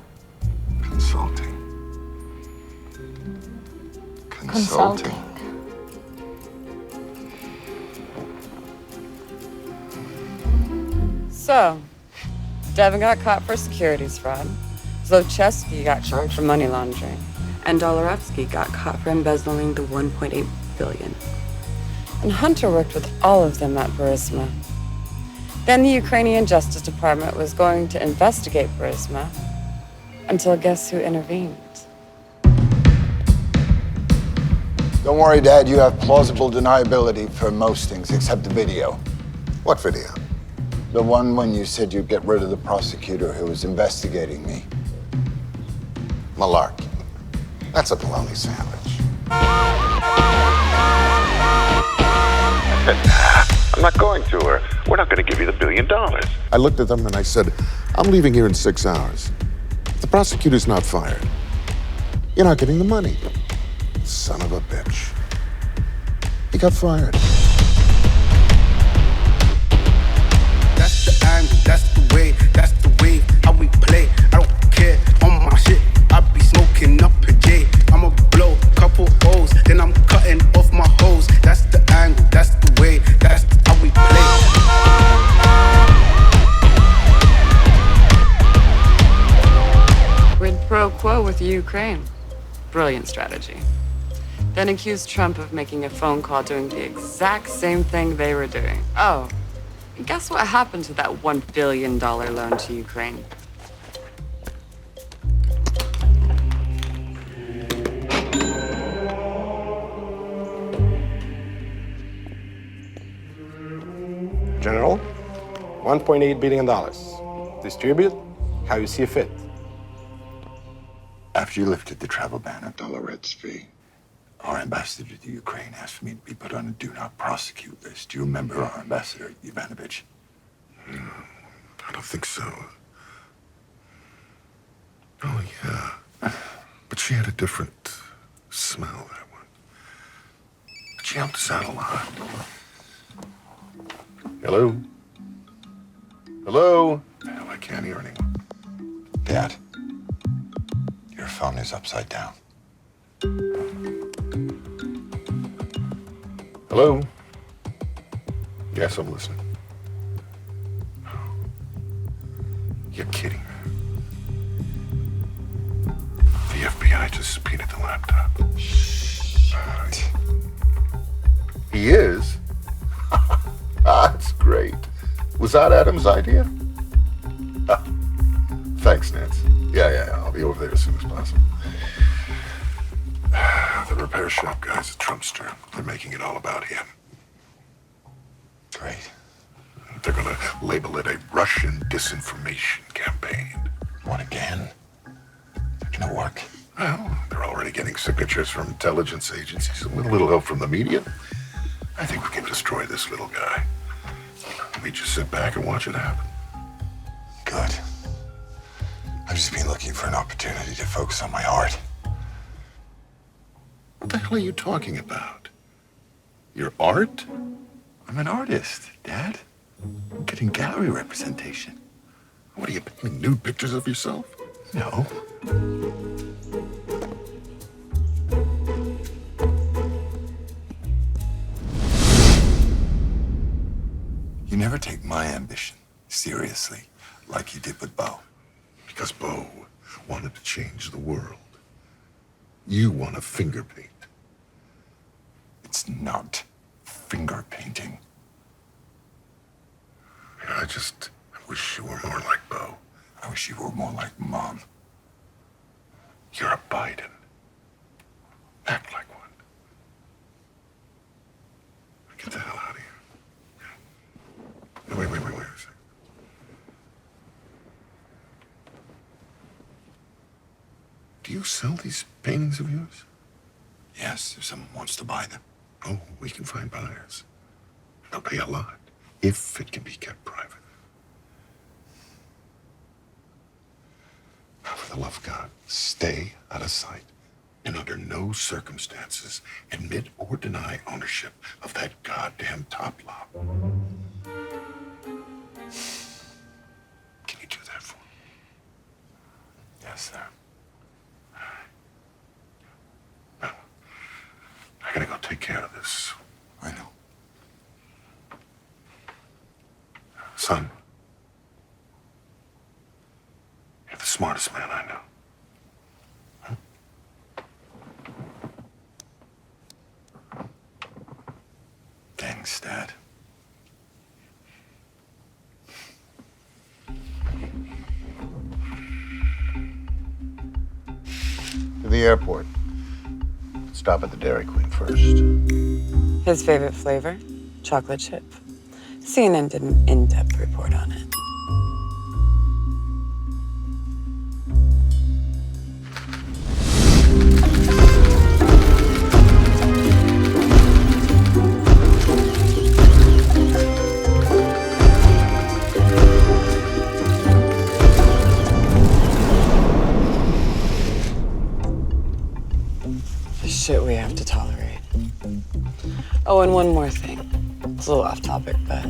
S2: consulting.
S16: Consulting.
S1: So, Devin got caught for securities fraud. Zlochevsky got charged for money laundering. And Dolorevsky got caught for embezzling the $1.8 billion. And Hunter worked with all of them at Burisma. Then the Ukrainian Justice Department was going to investigate Burisma until guess who intervened?
S12: Don't worry, Dad. You have plausible deniability for most things except the video.
S2: What video?
S12: The one when you said you'd get rid of the prosecutor who was investigating me.
S2: Malarkey. That's a bologna sandwich.
S17: I'm not going to her. We're not going to give you the $1 billion.
S2: I looked at them and I said, I'm leaving here in 6 hours. If the prosecutor's not fired, you're not getting the money. Son of a bitch. He got fired.
S18: That's the angle, that's the way how we play. I don't care on my shit. I be smoking up a J. I'ma blow a couple O's, then I'm cutting off my hose. That's the angle, that's the way, that's how we play.
S1: Quid pro quo with Ukraine. Brilliant strategy. Then accused Trump of making a phone call doing the exact same thing they were doing. Oh, and guess what happened to that $1 billion loan to Ukraine?
S4: General, $1.8 billion. Distribute how you see fit.
S2: After you lifted the travel ban on Dolorevsky, our ambassador to Ukraine asked for me to be put on a do not prosecute list. Do you remember our ambassador, Ivanovich?
S19: No, I don't think so. Oh, yeah. But she had a different smell, that one. But she helped us out a lot.
S2: Hello? Hello? No, I can't hear anyone. Dad, your phone is upside down. Hello? Yes, I'm listening.
S19: You're kidding. The FBI just subpoenaed the laptop.
S2: He is? That's great. Was that Adam's idea? Thanks, Nance. Yeah, I'll be over there as soon as possible.
S19: The repair shop guy's a Trumpster. They're making it all about him.
S2: Great.
S19: They're gonna label it a Russian disinformation campaign.
S2: What again? Can it work?
S19: Well, they're already getting signatures from intelligence agencies and with a little help from the media. I think we can destroy this little guy. We just sit back and watch it happen.
S12: Good. I've just been looking for an opportunity to focus on my art.
S19: What the hell are you talking about? Your art?
S12: I'm an artist, Dad. I'm getting gallery representation.
S19: What are you painting nude pictures of yourself?
S12: No. You never take my ambition seriously like you did with Bo.
S19: Because Bo wanted to change the world. You want to finger paint.
S12: It's not finger painting.
S19: I wish you were more like Bo.
S12: I wish you were more like Mom.
S19: You're a Biden. Act like one. Get the hell out of here. Wait a second. Do you sell these paintings of yours?
S12: Yes, if someone wants to buy them.
S19: Oh, we can find buyers. They'll pay a lot, if it can be kept private. For the love of God, stay out of sight, and under no circumstances admit or deny ownership of that goddamn top lot. Can you do that for me?
S12: Yes, sir.
S19: Now, I gotta go take care of this.
S12: I know.
S19: Son, you're the smartest man I know.
S12: Thanks, Dad.
S14: To the airport. Stop at the Dairy Queen first.
S1: His favorite flavor? Chocolate chip. CNN did an in-depth report on it. The shit we have to tolerate. Oh, and one more thing. It's a little off topic, but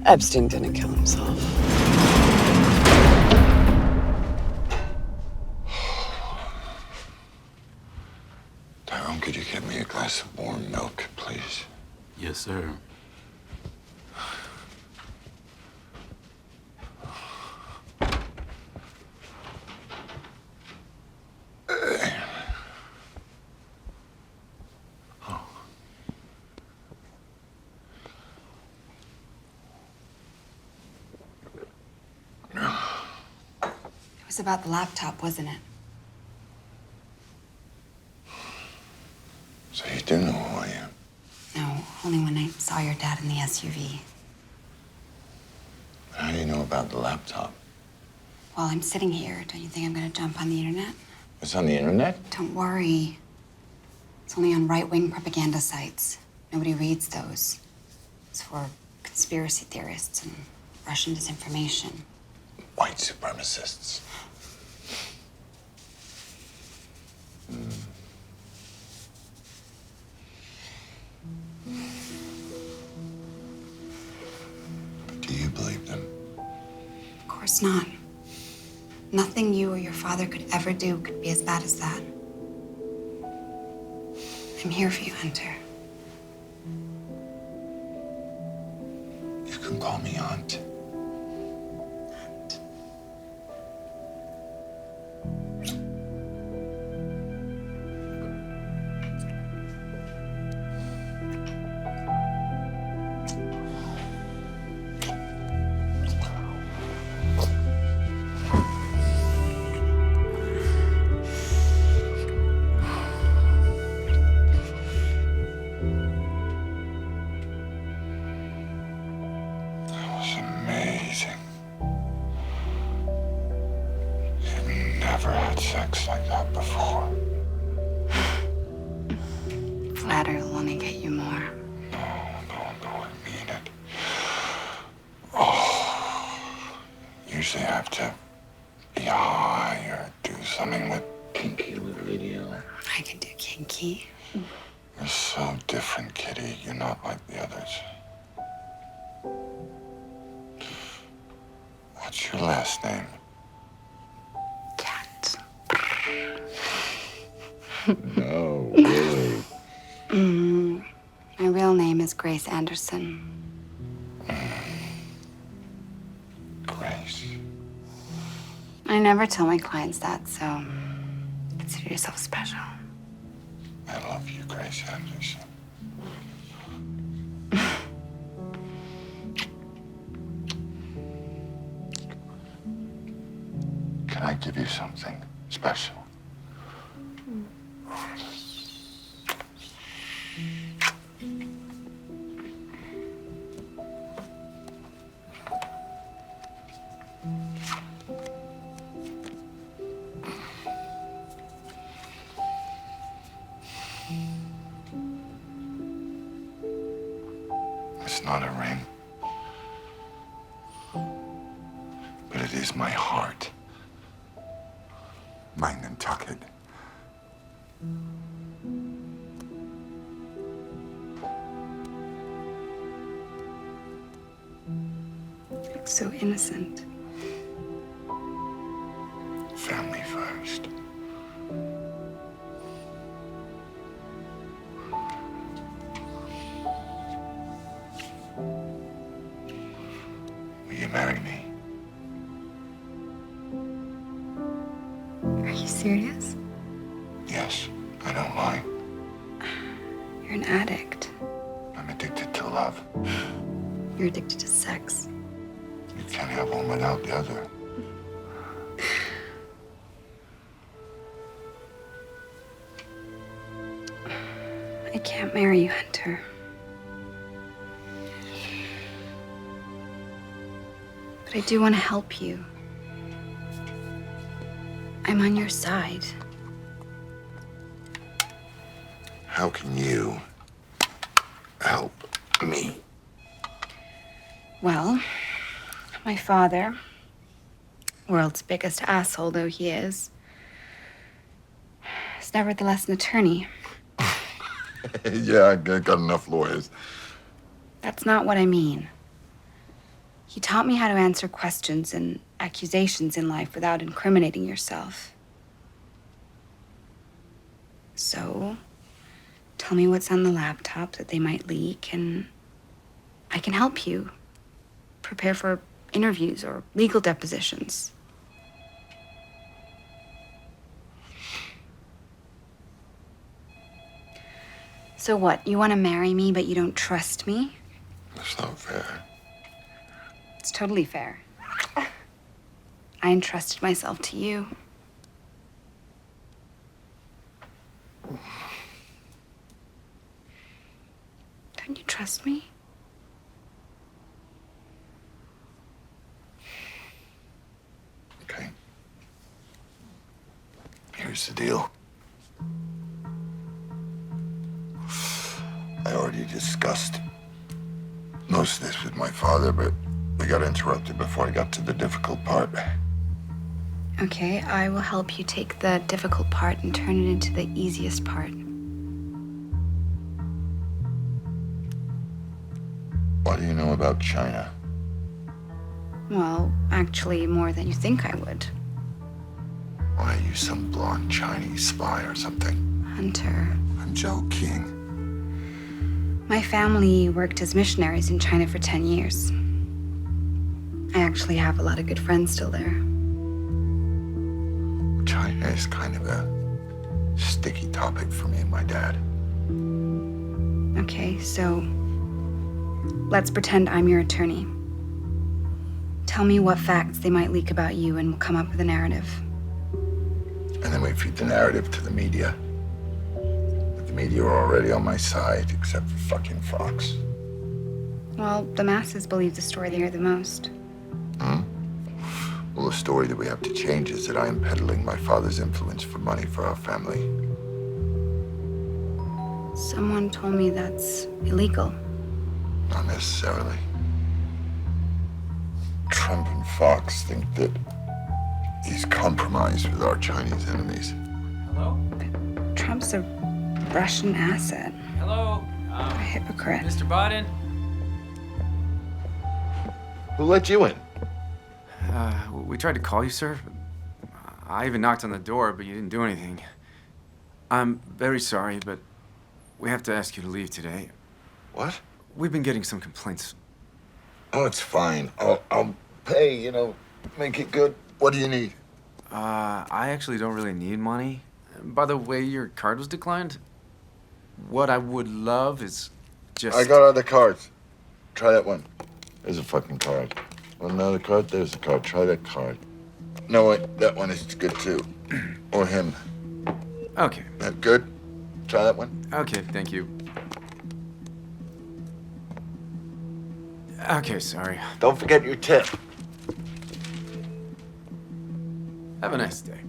S1: Epstein didn't kill himself.
S12: Tyrone, could you get me a glass of warm milk, please?
S9: Yes, sir.
S8: It was about the laptop, wasn't it?
S12: So you do know who I am?
S8: No, only when I saw your dad in the SUV.
S12: How do you know about the laptop?
S8: While I'm sitting here, don't you think I'm gonna jump on the internet?
S12: It's on the internet?
S8: Don't worry. It's only on right-wing propaganda sites. Nobody reads those. It's for conspiracy theorists and Russian disinformation.
S12: White supremacists. Do you believe them?
S8: Of course not. Nothing you or your father could ever do could be as bad as that. I'm here for you, Hunter.
S12: You can call me Aunt. That was amazing.
S6: Pinky.
S12: You're so different, Kitty. You're not like the others. What's your last name?
S6: Cat.
S12: No, really.
S6: My real name is Grace Anderson.
S12: Grace.
S6: I never tell my clients that, so consider yourself special.
S12: I love you, Grace Anderson. Can I give you something special? It's not a ring, but it is my heart. Mine Nantucket.
S6: It's so innocent.
S12: Family first. Will you marry me?
S6: Are you serious?
S12: Yes, I don't lie.
S6: You're an addict.
S12: I'm addicted to love.
S6: You're addicted to sex.
S12: You can't have one without the other.
S6: I can't marry you, Hunter. But I do want to help you. I'm on your side.
S12: How can you help me?
S6: Well, my father, world's biggest asshole though he is nevertheless an attorney.
S12: Yeah, I got enough lawyers.
S6: That's not what I mean. He taught me how to answer questions and accusations in life without incriminating yourself. So, tell me what's on the laptop that they might leak, and I can help you prepare for interviews or legal depositions. So what, you want to marry me, but you don't trust me?
S12: That's not fair.
S6: It's totally fair. I entrusted myself to you. Don't you trust me?
S12: Okay. Here's the deal. I already discussed most of this with my father, but we got interrupted before I got to the difficult part.
S6: Okay, I will help you take the difficult part and turn it into the easiest part.
S12: What do you know about China?
S6: Well, actually, more than you think I would.
S12: Why are you some blonde Chinese spy or something?
S6: Hunter.
S12: I'm Joe King.
S6: My family worked as missionaries in China for 10 years. I actually have a lot of good friends still there.
S12: China is kind of a sticky topic for me and my dad.
S6: Okay, so let's pretend I'm your attorney. Tell me what facts they might leak about you and we'll come up with a narrative.
S12: And then we feed the narrative to the media. But the media are already on my side, except for fucking Fox.
S6: Well, the masses believe the story they hear the most.
S12: Well, the story that we have to change is that I am peddling my father's influence for money for our family.
S6: Someone told me that's illegal.
S12: Not necessarily. Trump and Fox think that he's compromised with our Chinese enemies.
S6: Trump's a
S8: Russian asset.
S20: Hello.
S8: A hypocrite.
S20: Mr. Biden.
S2: Who let you in?
S20: We tried to call you, sir. I even knocked on the door, but you didn't do anything. I'm very sorry, but we have to ask you to leave today.
S2: What?
S20: We've been getting some complaints.
S2: Oh, it's fine. I'll pay, make it good. What do you need?
S20: I actually don't really need money. By the way, your card was declined. What I would love is just...
S2: I got other cards. Try that one. There's a fucking card. Want another card? There's a card. Try that card. No, wait, that one is good too. Or him.
S20: Okay.
S2: That good? Try that one.
S20: Okay, thank you. Okay, sorry.
S2: Don't forget your tip.
S20: Have a nice day.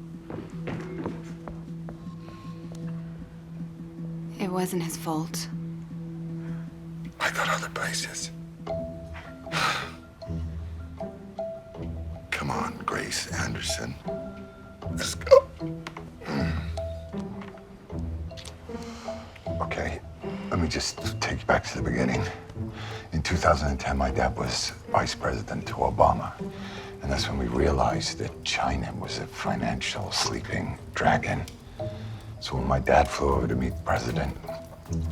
S8: It wasn't his fault.
S2: I got other places. Come on, Grace Anderson. Let's go. Okay, let me just take you back to the beginning. In 2010, my dad was vice president to Obama. And that's when we realized that China was a financial sleeping dragon. So when my dad flew over to meet the president,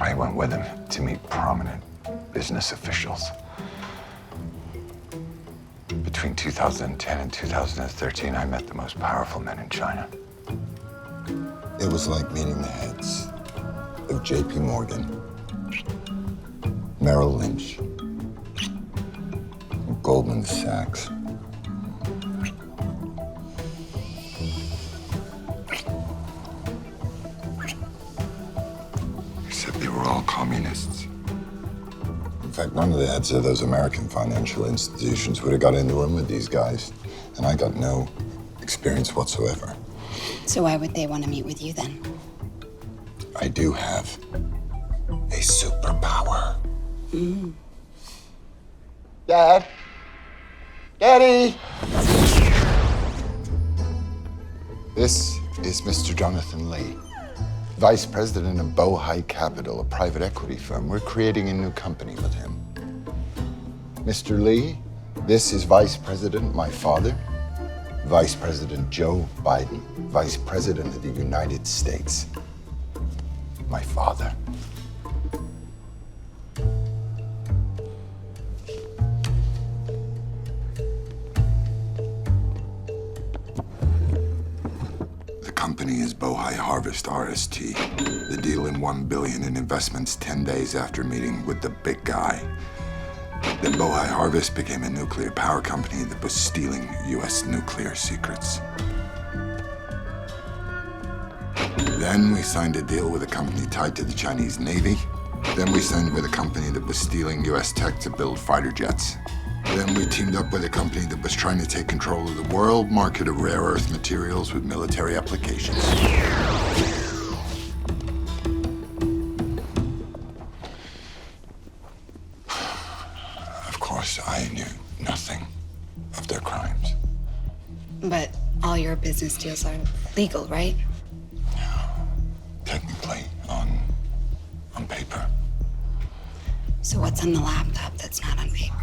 S2: I went with him to meet prominent business officials. Between 2010 and 2013, I met the most powerful men in China. It was like meeting the heads of J.P. Morgan, Merrill Lynch, and Goldman Sachs. Except they were all communists. In fact, none of the heads of those American financial institutions would have got in the room with these guys. And I got no experience whatsoever.
S8: So why would they want to meet with you then?
S2: I do have a superpower. Dad? Daddy? This is Mr. Jonathan Lee, Vice President of Bohai Capital, a private equity firm. We're creating a new company with him. Mr. Lee, this is Vice President, my father, Vice President Joe Biden, Vice President of the United States. My father. The company is Bohai Harvest RST. The deal in $1 billion in investments 10 days after meeting with the big guy. Then Bohai Harvest became a nuclear power company that was stealing U.S. nuclear secrets. Then we signed a deal with a company tied to the Chinese Navy. Then we signed with a company that was stealing U.S. tech to build fighter jets. Then we teamed up with a company that was trying to take control of the world market of rare earth materials with military applications. Of course, I knew nothing of their crimes.
S8: But all your business deals are legal, right?
S2: Technically, on paper.
S8: So what's on the laptop that's not on paper?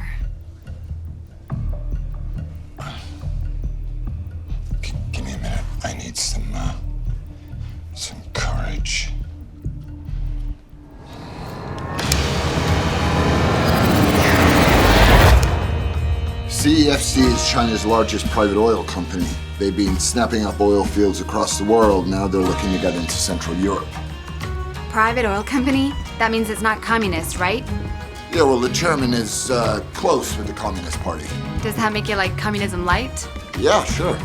S2: Give me a minute. I need some courage. CEFC is China's largest private oil company. They've been snapping up oil fields across the world. Now they're looking to get into Central Europe.
S8: Private oil company? That means it's not communist, right?
S2: Yeah, well, the chairman is close with the Communist Party.
S8: Does that make it like communism light?
S2: Yeah, sure.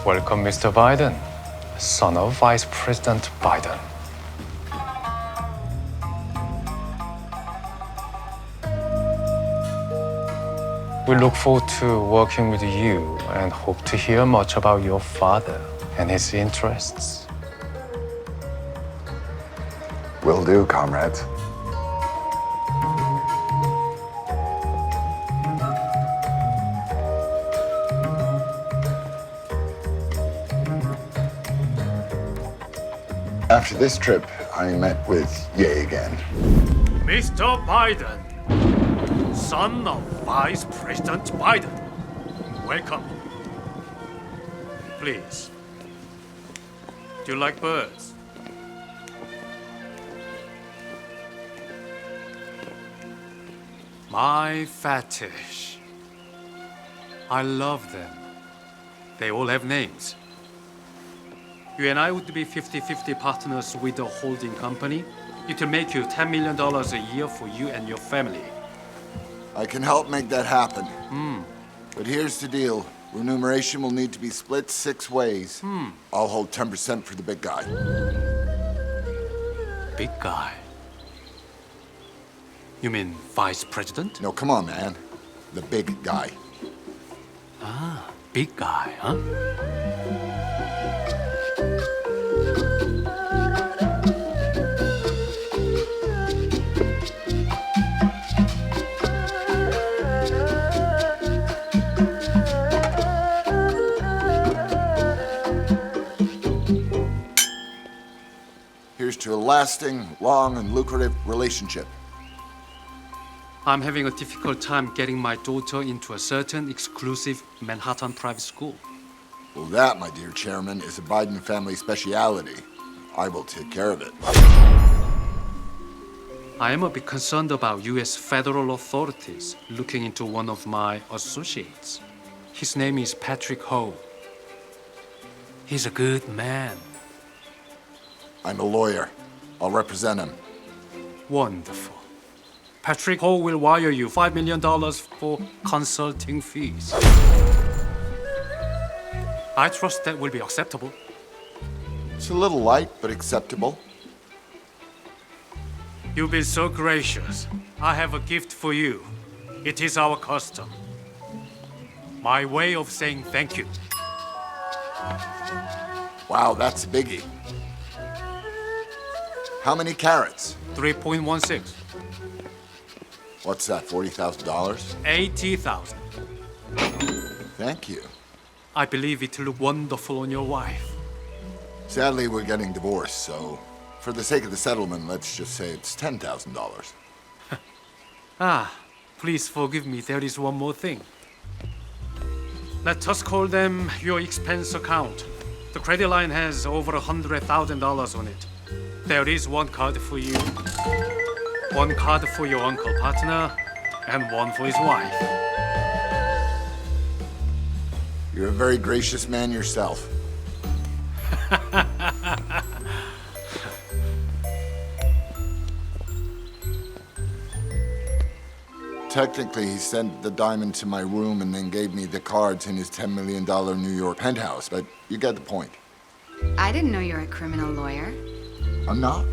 S21: Welcome, Mr. Biden, son of Vice President Biden. We look forward to working with you and hope to hear much about your father and his interests.
S12: Will do, comrades. After this trip, I met with Ye again.
S7: Mr. Biden, son of Vice President Biden, welcome. Please. Do you like birds? My fetish. I love them. They all have names. You and I would be 50-50 partners with the holding company. It will make you $10 million a year for you and your family.
S12: I can help make that happen. But here's the deal. Remuneration will need to be split 6 ways. I'll hold 10% for the big guy.
S7: Big guy? You mean vice president?
S12: No, come on, man. The big guy.
S7: Ah, big guy, huh?
S12: Here's to a lasting, long, and lucrative relationship.
S7: I'm having a difficult time getting my daughter into a certain exclusive Manhattan private school.
S12: Well, that, my dear chairman, is a Biden family speciality. I will take care of it.
S7: I am a bit concerned about U.S. federal authorities looking into one of my associates. His name is Patrick Ho. He's a good man.
S12: I'm a lawyer. I'll represent him.
S7: Wonderful. Patrick Ho will wire you $5 million for consulting fees. I trust that will be acceptable.
S12: It's a little light, but acceptable.
S7: You've been so gracious. I have a gift for you. It is our custom. My way of saying thank you.
S12: Wow, that's a biggie. How many carats?
S7: 3.16.
S12: What's that, $40,000?
S7: 80,000.
S12: Thank you.
S7: I believe it will look wonderful on your wife.
S12: Sadly, we're getting divorced, so for the sake of the settlement, let's just say it's $10,000.
S7: Ah, please forgive me, there is one more thing. Let us call them your expense account. The credit line has over $100,000 on it. There is one card for you, one card for your uncle partner, and one for his wife.
S12: You're a very gracious man yourself. Technically, he sent the diamond to my room and then gave me the cards in his $10 million New York penthouse, but you get the point.
S8: I didn't know you were a criminal lawyer.
S12: I'm not.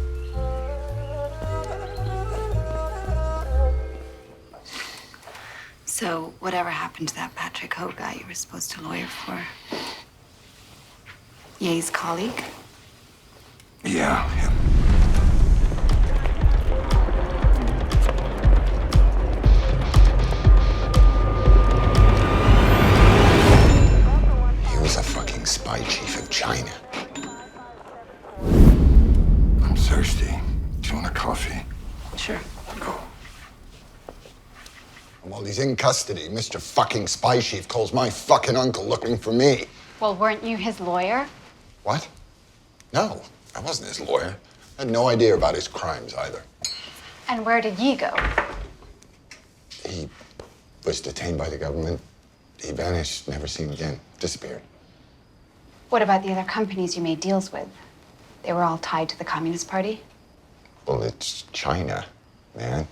S8: So, whatever happened to that Patrick Ho guy you were supposed to lawyer for? Ye's colleague?
S12: Yeah, him. He was a fucking spy chief of China. I'm thirsty. Do you want a coffee?
S8: Sure.
S12: While he's in custody, Mr. fucking spy chief calls my fucking uncle looking for me.
S8: Well, weren't you his lawyer?
S12: What? No, I wasn't his lawyer. I had no idea about his crimes either.
S8: And where did Yi go?
S12: He was detained by the government. He vanished, never seen again. Disappeared.
S8: What about the other companies you made deals with? They were all tied to the Communist Party?
S12: Well, it's China, man.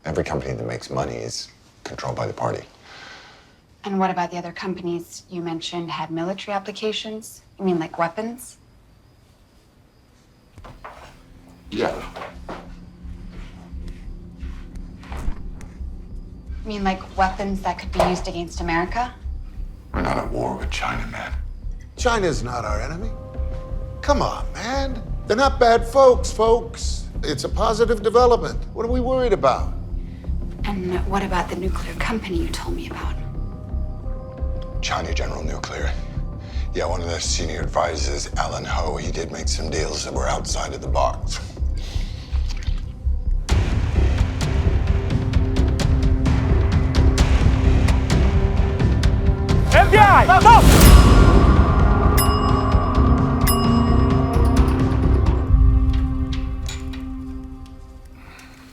S12: Every company that makes money is controlled by the party.
S8: And what about the other companies you mentioned had military applications? You mean like weapons?
S12: Yeah.
S8: You mean like weapons that could be used against America?
S12: We're not at war with China, man.
S2: China's not our enemy. Come on, man. They're not bad folks.
S12: It's a positive development. What are we worried about?
S8: And what about the nuclear company you told me about?
S12: China General Nuclear. Yeah, one of their senior advisors, Alan Ho, he did make some deals that were outside of the box.
S4: FBI, stop!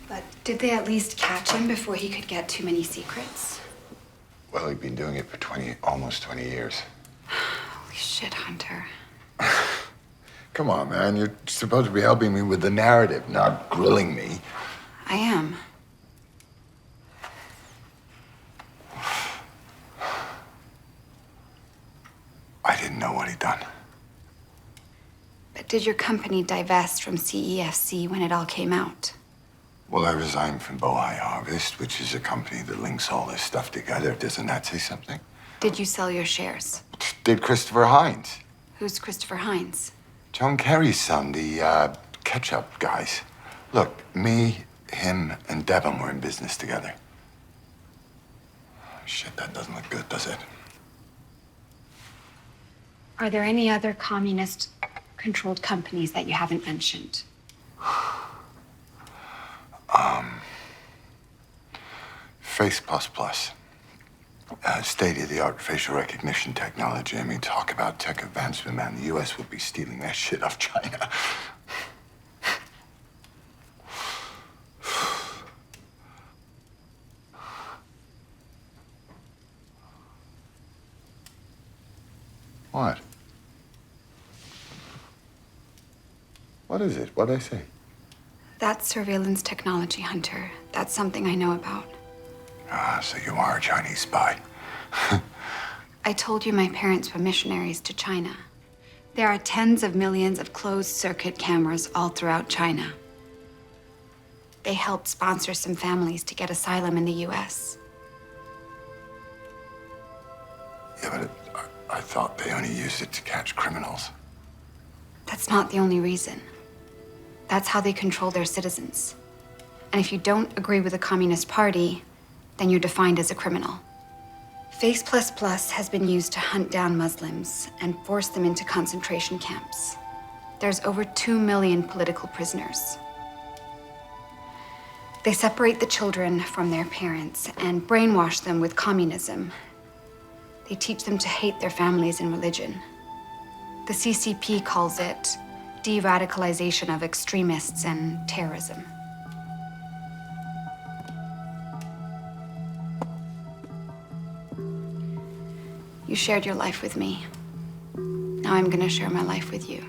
S8: But did they at least catch him before he could get too many secrets?
S12: Well, he'd been doing it for almost 20 years.
S8: Holy shit, Hunter.
S12: Come on, man. You're supposed to be helping me with the narrative, not grilling me.
S8: I am.
S12: I didn't know what he'd done.
S8: But did your company divest from CEFC when it all came out?
S12: Well, I resigned from Bohai Harvest, which is a company that links all this stuff together. Doesn't that say something?
S8: Did you sell your shares?
S12: Did Christopher Hines.
S8: Who's Christopher Hines?
S12: John Kerry's son, the ketchup guys. Look, me, him, and Devon were in business together. Shit, that doesn't look good, does it?
S8: Are there any other communist-controlled companies that you haven't mentioned?
S12: Face++. State-of-the-art facial recognition technology. I mean, talk about tech advancement, man. The U.S. would be stealing that shit off China. What? What is it? What'd I say?
S8: That's surveillance technology, Hunter. That's something I know about.
S12: Ah, so you are a Chinese spy.
S8: I told you my parents were missionaries to China. There are tens of millions of closed-circuit cameras all throughout China. They helped sponsor some families to get asylum in the U.S.
S12: Yeah, but I thought they only used it to catch criminals.
S8: That's not the only reason. That's how they control their citizens. And if you don't agree with the Communist Party, then you're defined as a criminal. Face++ has been used to hunt down Muslims and force them into concentration camps. There's over 2 million political prisoners. They separate the children from their parents and brainwash them with communism. They teach them to hate their families and religion. The CCP calls it de-radicalization of extremists and terrorism. You shared your life with me. Now I'm gonna share my life with you.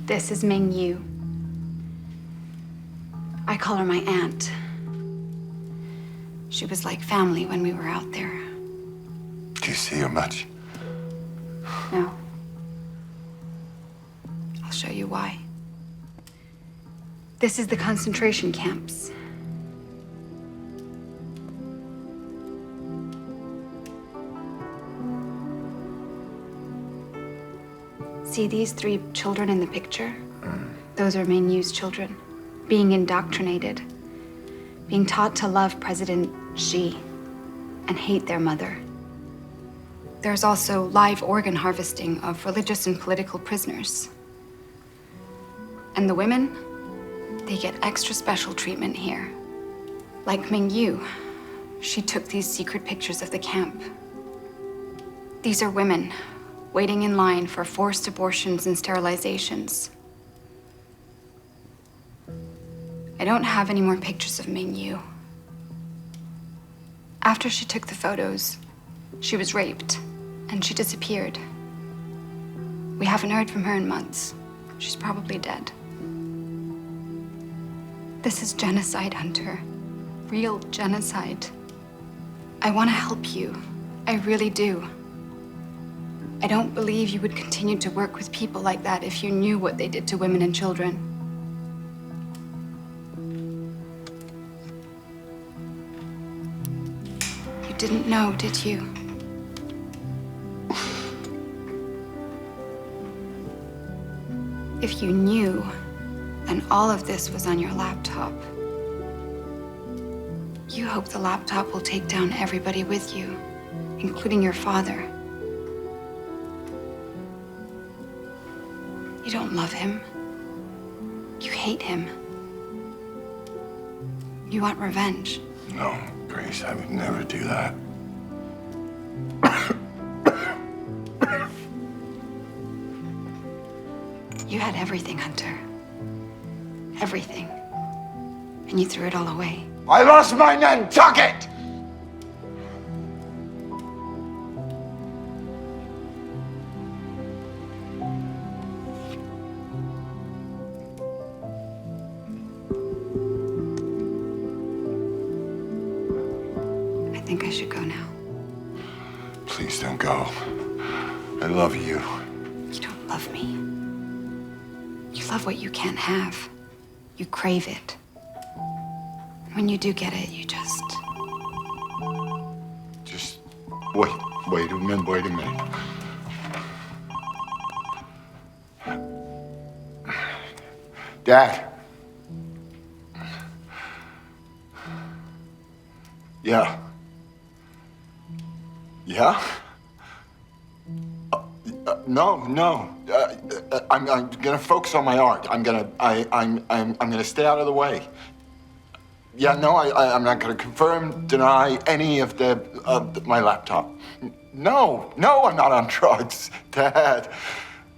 S8: This is Ming Yu. I call her my aunt. She was like family when we were out there.
S12: Do you see her much?
S8: No. I'll show you why. This is the concentration camps. See these 3 children in the picture? Those are Ming Yu's children, being indoctrinated, being taught to love President Xi and hate their mother. There's also live organ harvesting of religious and political prisoners. And the women, they get extra special treatment here. Like Ming Yu, she took these secret pictures of the camp. These are women waiting in line for forced abortions and sterilizations. I don't have any more pictures of Ming Yu. After she took the photos, she was raped and she disappeared. We haven't heard from her in months. She's probably dead. This is genocide, Hunter. Real genocide. I want to help you. I really do. I don't believe you would continue to work with people like that if you knew what they did to women and children. You didn't know, did you? If you knew, then all of this was on your laptop. You hope the laptop will take down everybody with you, including your father. You don't love him. You hate him. You want revenge.
S2: No, Grace, I would never do that.
S8: You had everything, Hunter. Everything. And you threw it all away.
S2: I lost my Nantucket!
S8: I think I should go now.
S2: Please don't go. I love you.
S8: You don't love me. You love what you can't have. You crave it. When you do get it, you just...
S2: Wait a minute. Dad. Yeah. Yeah? No. I'm gonna focus on my art. I'm gonna stay out of the way. Yeah, no, I'm not gonna confirm, deny any of my laptop. No, I'm not on drugs, Dad.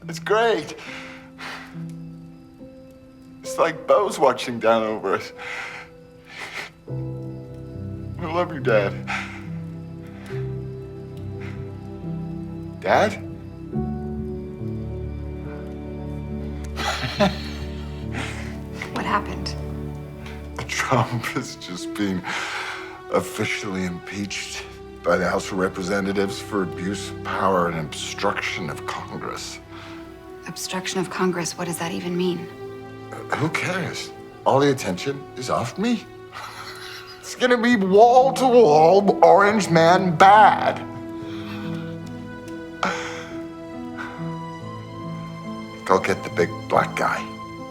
S2: It's great. It's like Bo's watching down over us. I love you, Dad. Dad?
S8: What happened?
S2: Trump is just being officially impeached by the House of Representatives for abuse of power and obstruction of Congress.
S8: Obstruction of Congress, what does that even mean?
S2: Who cares? All the attention is off me. It's gonna be wall-to-wall Orange Man bad. Go get the big black guy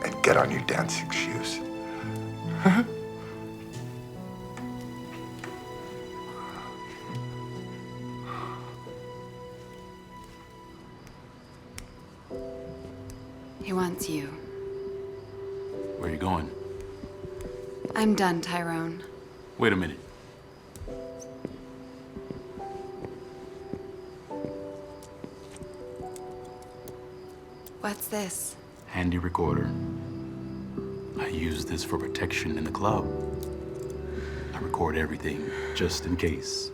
S2: and get on your dancing shoes.
S8: He wants you.
S9: Where are you going?
S8: I'm done, Tyrone.
S9: Wait a minute.
S8: What's this?
S9: Handy recorder. I use this for protection in the club. I record everything, just in case.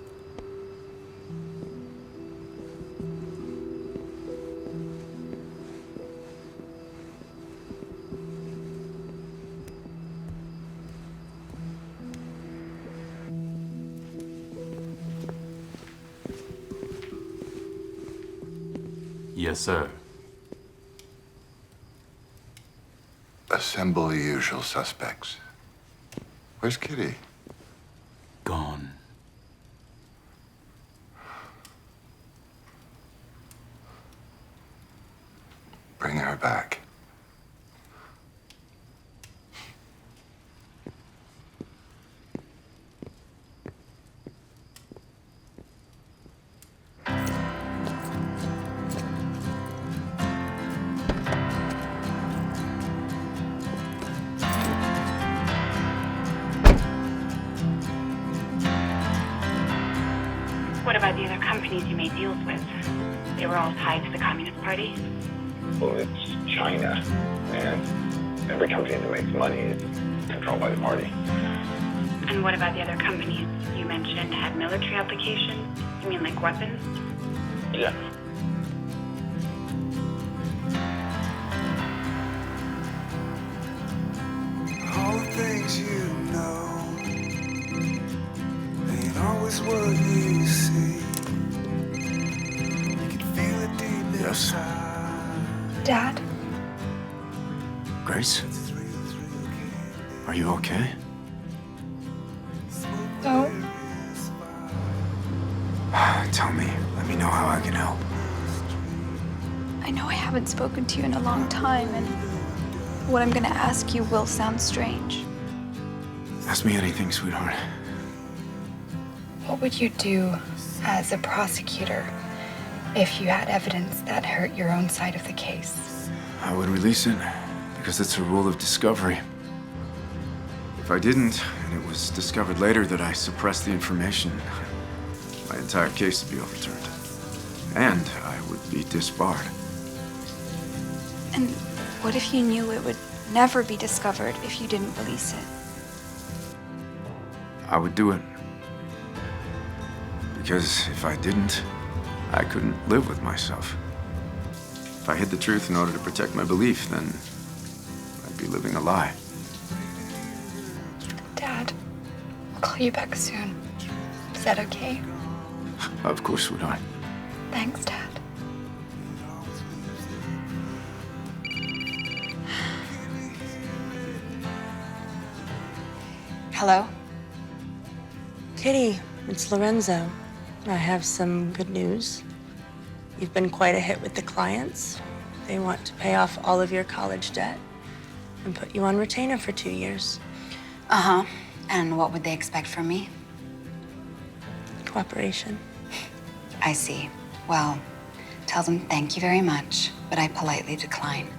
S9: Yes, sir.
S2: Assemble the usual suspects. Where's Kitty?
S9: Gone.
S2: Bring her back.
S11: What about the other companies you made deals with? They were all tied to the Communist Party?
S22: Well, it's China, and every company that makes money is controlled by the party.
S11: And what about the other companies you mentioned had military applications? You mean like weapons?
S22: Yeah.
S23: All the things you know ain't always what you see. You can feel it deep inside.
S8: Dad?
S20: Grace? Are you okay?
S8: No.
S20: Tell me. Let me know how I can help.
S8: I
S3: I know I haven't spoken to you in a long time, and what I'm gonna ask you will sound strange.
S20: Ask me anything, sweetheart.
S8: What would you do as a prosecutor if you had evidence that hurt your own side of the case?
S20: I would release it because it's a rule of discovery. If I didn't, and it was discovered later that I suppressed the information, my entire case would be overturned. And I would be disbarred.
S3: And what if you knew it would never be discovered if you didn't release it?
S20: I would do it. Because if I didn't, I couldn't live with myself. If I hid the truth in order to protect my belief, then I'd be living a lie.
S8: Dad, I'll call you back soon. Is that okay?
S20: Of course, sweetheart.
S8: Thanks, Dad. Hello?
S5: Kitty, it's Lorenzo. I have some good news. You've been quite a hit with the clients. They want to pay off all of your college debt and put you on retainer for 2 years.
S8: Uh-huh. And what would they expect from me?
S5: Cooperation.
S8: I see. Well, tell them thank you very much, but I politely decline.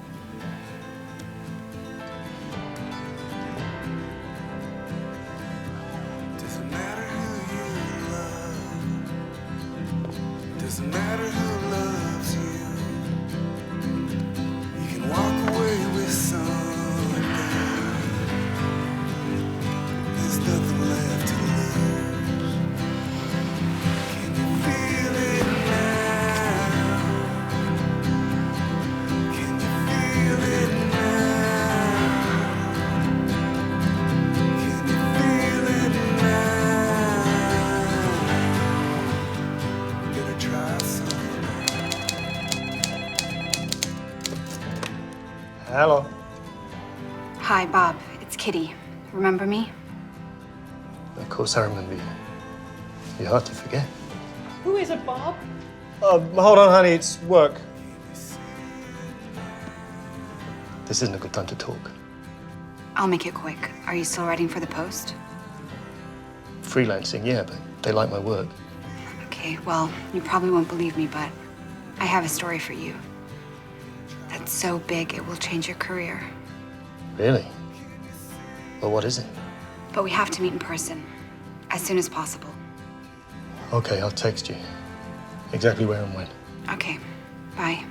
S23: Doesn't matter who you love. Doesn't matter who loves you. You can walk away with something. There's nothing left to lose. Can you feel it now? Can you feel it now? Can you feel it now? I'm gonna try something.
S10: Hello.
S8: Hi, Bob. It's Kitty. Remember me?
S10: Of course I remember you. You're hard to forget.
S24: Who is it, Bob?
S10: Hold on, honey. It's work. This isn't a good time to talk.
S8: I'll make it quick. Are you still writing for the Post?
S10: Freelancing, yeah, but they like my work.
S8: Okay, well, you probably won't believe me, but I have a story for you. That's so big it will change your career.
S10: Really? Well, what is it?
S8: But we have to meet in person, as soon as possible.
S10: Okay, I'll text you. Exactly where and when.
S8: Okay, bye.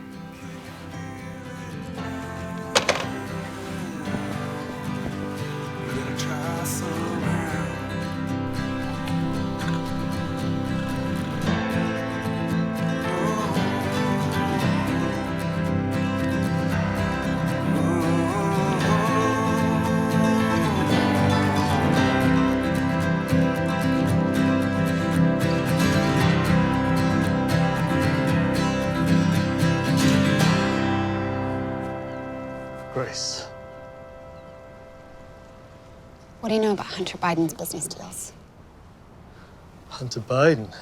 S23: I'm gonna try somehow.
S10: Grace.
S8: What do you know about Hunter Biden's business deals?
S10: Hunter Biden.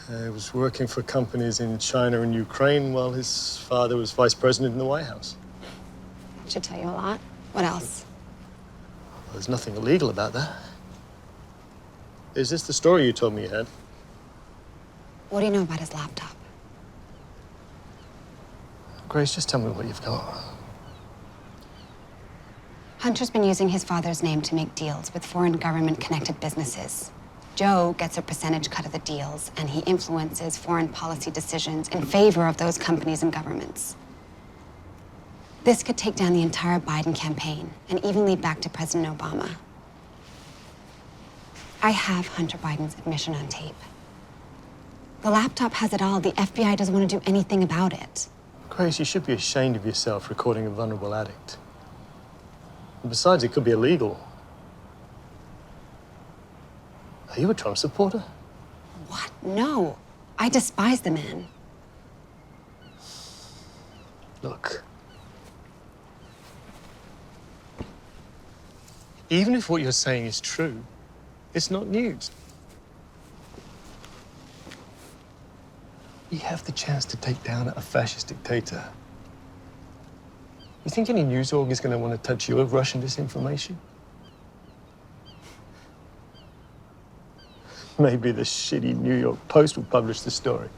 S10: He was working for companies in China and Ukraine while his father was vice president in the White House.
S8: Should tell you a lot. What else?
S10: Well, there's nothing illegal about that. Is this the story you told me you had?
S8: What do you know about his laptop?
S10: Grace, just tell me what you've got.
S8: Hunter's been using his father's name to make deals with foreign government-connected businesses. Joe gets a percentage cut of the deals, and he influences foreign policy decisions in favor of those companies and governments. This could take down the entire Biden campaign and even lead back to President Obama. I have Hunter Biden's admission on tape. The laptop has it all. The FBI doesn't want to do anything about it.
S10: Grace, you should be ashamed of yourself recording a vulnerable addict. And besides, it could be illegal. Are you a Trump supporter?
S8: What? No. I despise the man.
S10: Look. Even if what you're saying is true, it's not news. You have the chance to take down a fascist dictator You think any news org is going to want to touch your Russian disinformation? Maybe the shitty New York Post will publish the story.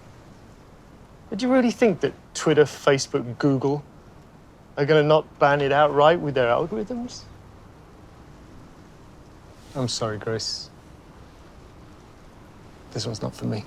S10: But do you really think that Twitter, Facebook, Google are going to not ban it outright with their algorithms? I'm sorry, Grace. This one's not for me.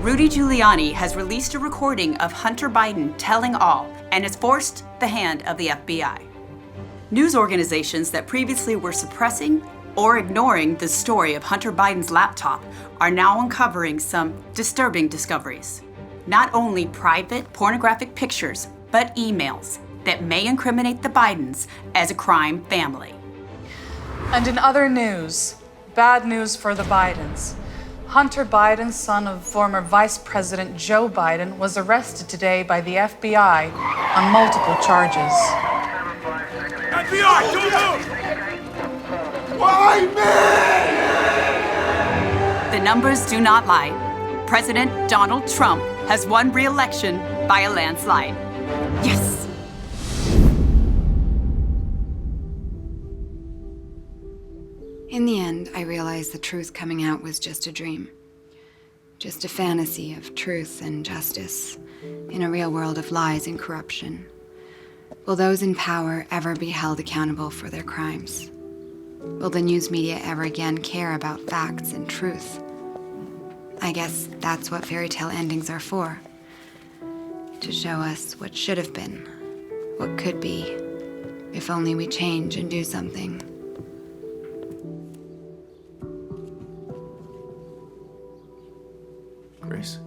S6: Rudy Giuliani has released a recording of Hunter Biden telling all and has forced the hand of the FBI. News organizations that previously were suppressing or ignoring the story of Hunter Biden's laptop are now uncovering some disturbing discoveries. Not only private pornographic pictures, but emails that may incriminate the Bidens as a crime family.
S13: And in other news, bad news for the Bidens. Hunter Biden, son of former Vice President Joe Biden, was arrested today by the FBI on multiple charges.
S23: FBI, don't move! Why me?
S6: The numbers do not lie. President Donald Trump has won re-election by a landslide. Yes!
S8: In the end, I realized the truth coming out was just a dream. Just a fantasy of truth and justice in a real world of lies and corruption. Will those in power ever be held accountable for their crimes? Will the news media ever again care about facts and truth? I guess that's what fairy tale endings are for. To show us what should have been, what could be, if only we change and do something.
S20: Grace?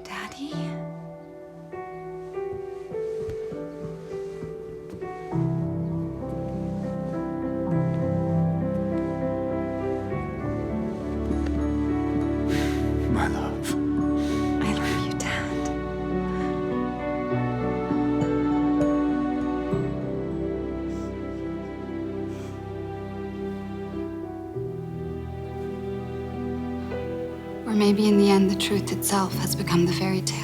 S8: Daddy?
S20: My love.
S8: I love you, Dad. Or maybe in the end, the truth itself has become the fairy tale.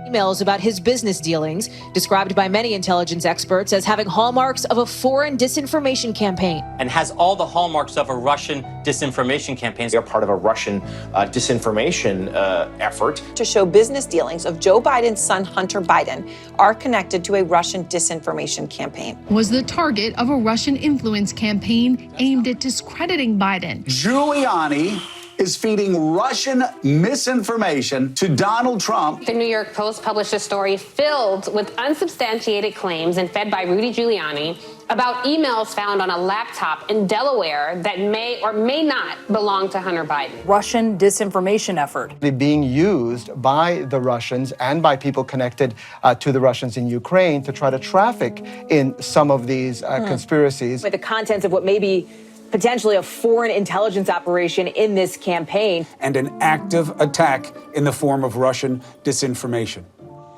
S15: Emails about his business dealings, described by many intelligence experts as having hallmarks of a foreign disinformation campaign.
S16: And has all the hallmarks of a Russian disinformation campaign.
S17: They're part of a Russian disinformation effort.
S25: To show business dealings of Joe Biden's son, Hunter Biden, are connected to a Russian disinformation campaign.
S26: Was the target of a Russian influence campaign aimed at discrediting Biden.
S27: Giuliani is feeding Russian misinformation to Donald Trump.
S28: The New York Post published a story filled with unsubstantiated claims and fed by Rudy Giuliani about emails found on a laptop in Delaware that may or may not belong to Hunter Biden.
S29: Russian disinformation effort.
S30: Being used by the Russians and by people connected to the Russians in Ukraine to try to traffic in some of these conspiracies.
S15: With the contents of what may be potentially a foreign intelligence operation in this campaign.
S27: And an active attack in the form of Russian disinformation.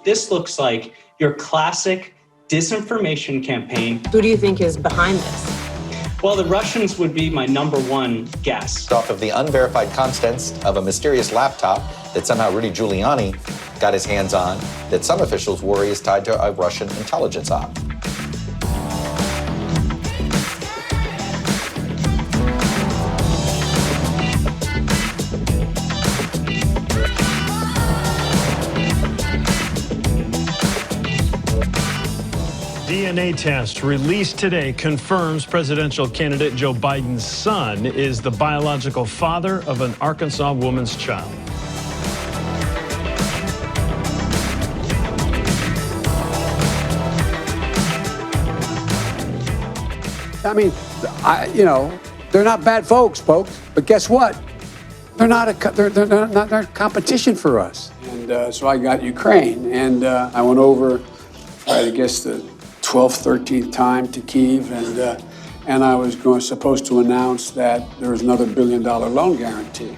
S31: This looks like your classic disinformation campaign.
S15: Who do you think is behind this?
S31: Well, the Russians would be my number one guess.
S1: Off of the unverified contents of a mysterious laptop that somehow Rudy Giuliani got his hands on, that some officials worry is tied to a Russian intelligence op.
S2: DNA test released today confirms presidential candidate Joe Biden's son is the biological father of an Arkansas woman's child.
S4: I mean, they're not bad folks, but guess what? They're not they're competition for us. And so I got Ukraine, and I went over, I guess, the 12th, 13th time to Kyiv, and I was supposed to announce that there was another $1 billion loan guarantee.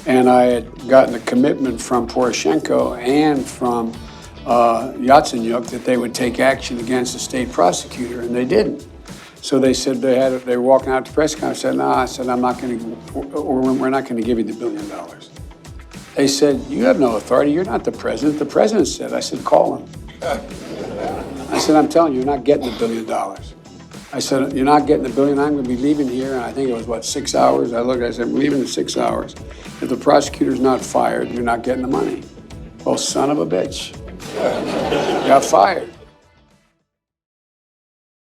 S4: And I had gotten a commitment from Poroshenko and from Yatsenyuk that they would take action against the state prosecutor, and they didn't. So they said they were walking out to press conference. I said, no, I said, we're not going to give you the $1 billion. They said, you have no authority. You're not the president. The president said. I said, call him. I said, I'm telling you, you're not getting the $1 billion. I said, you're not getting the $1 billion. I'm going to be leaving here. And I think it was, 6 hours? I looked, I said, I'm leaving in 6 hours. If the prosecutor's not fired, you're not getting the money. Oh, son of a bitch. Got fired.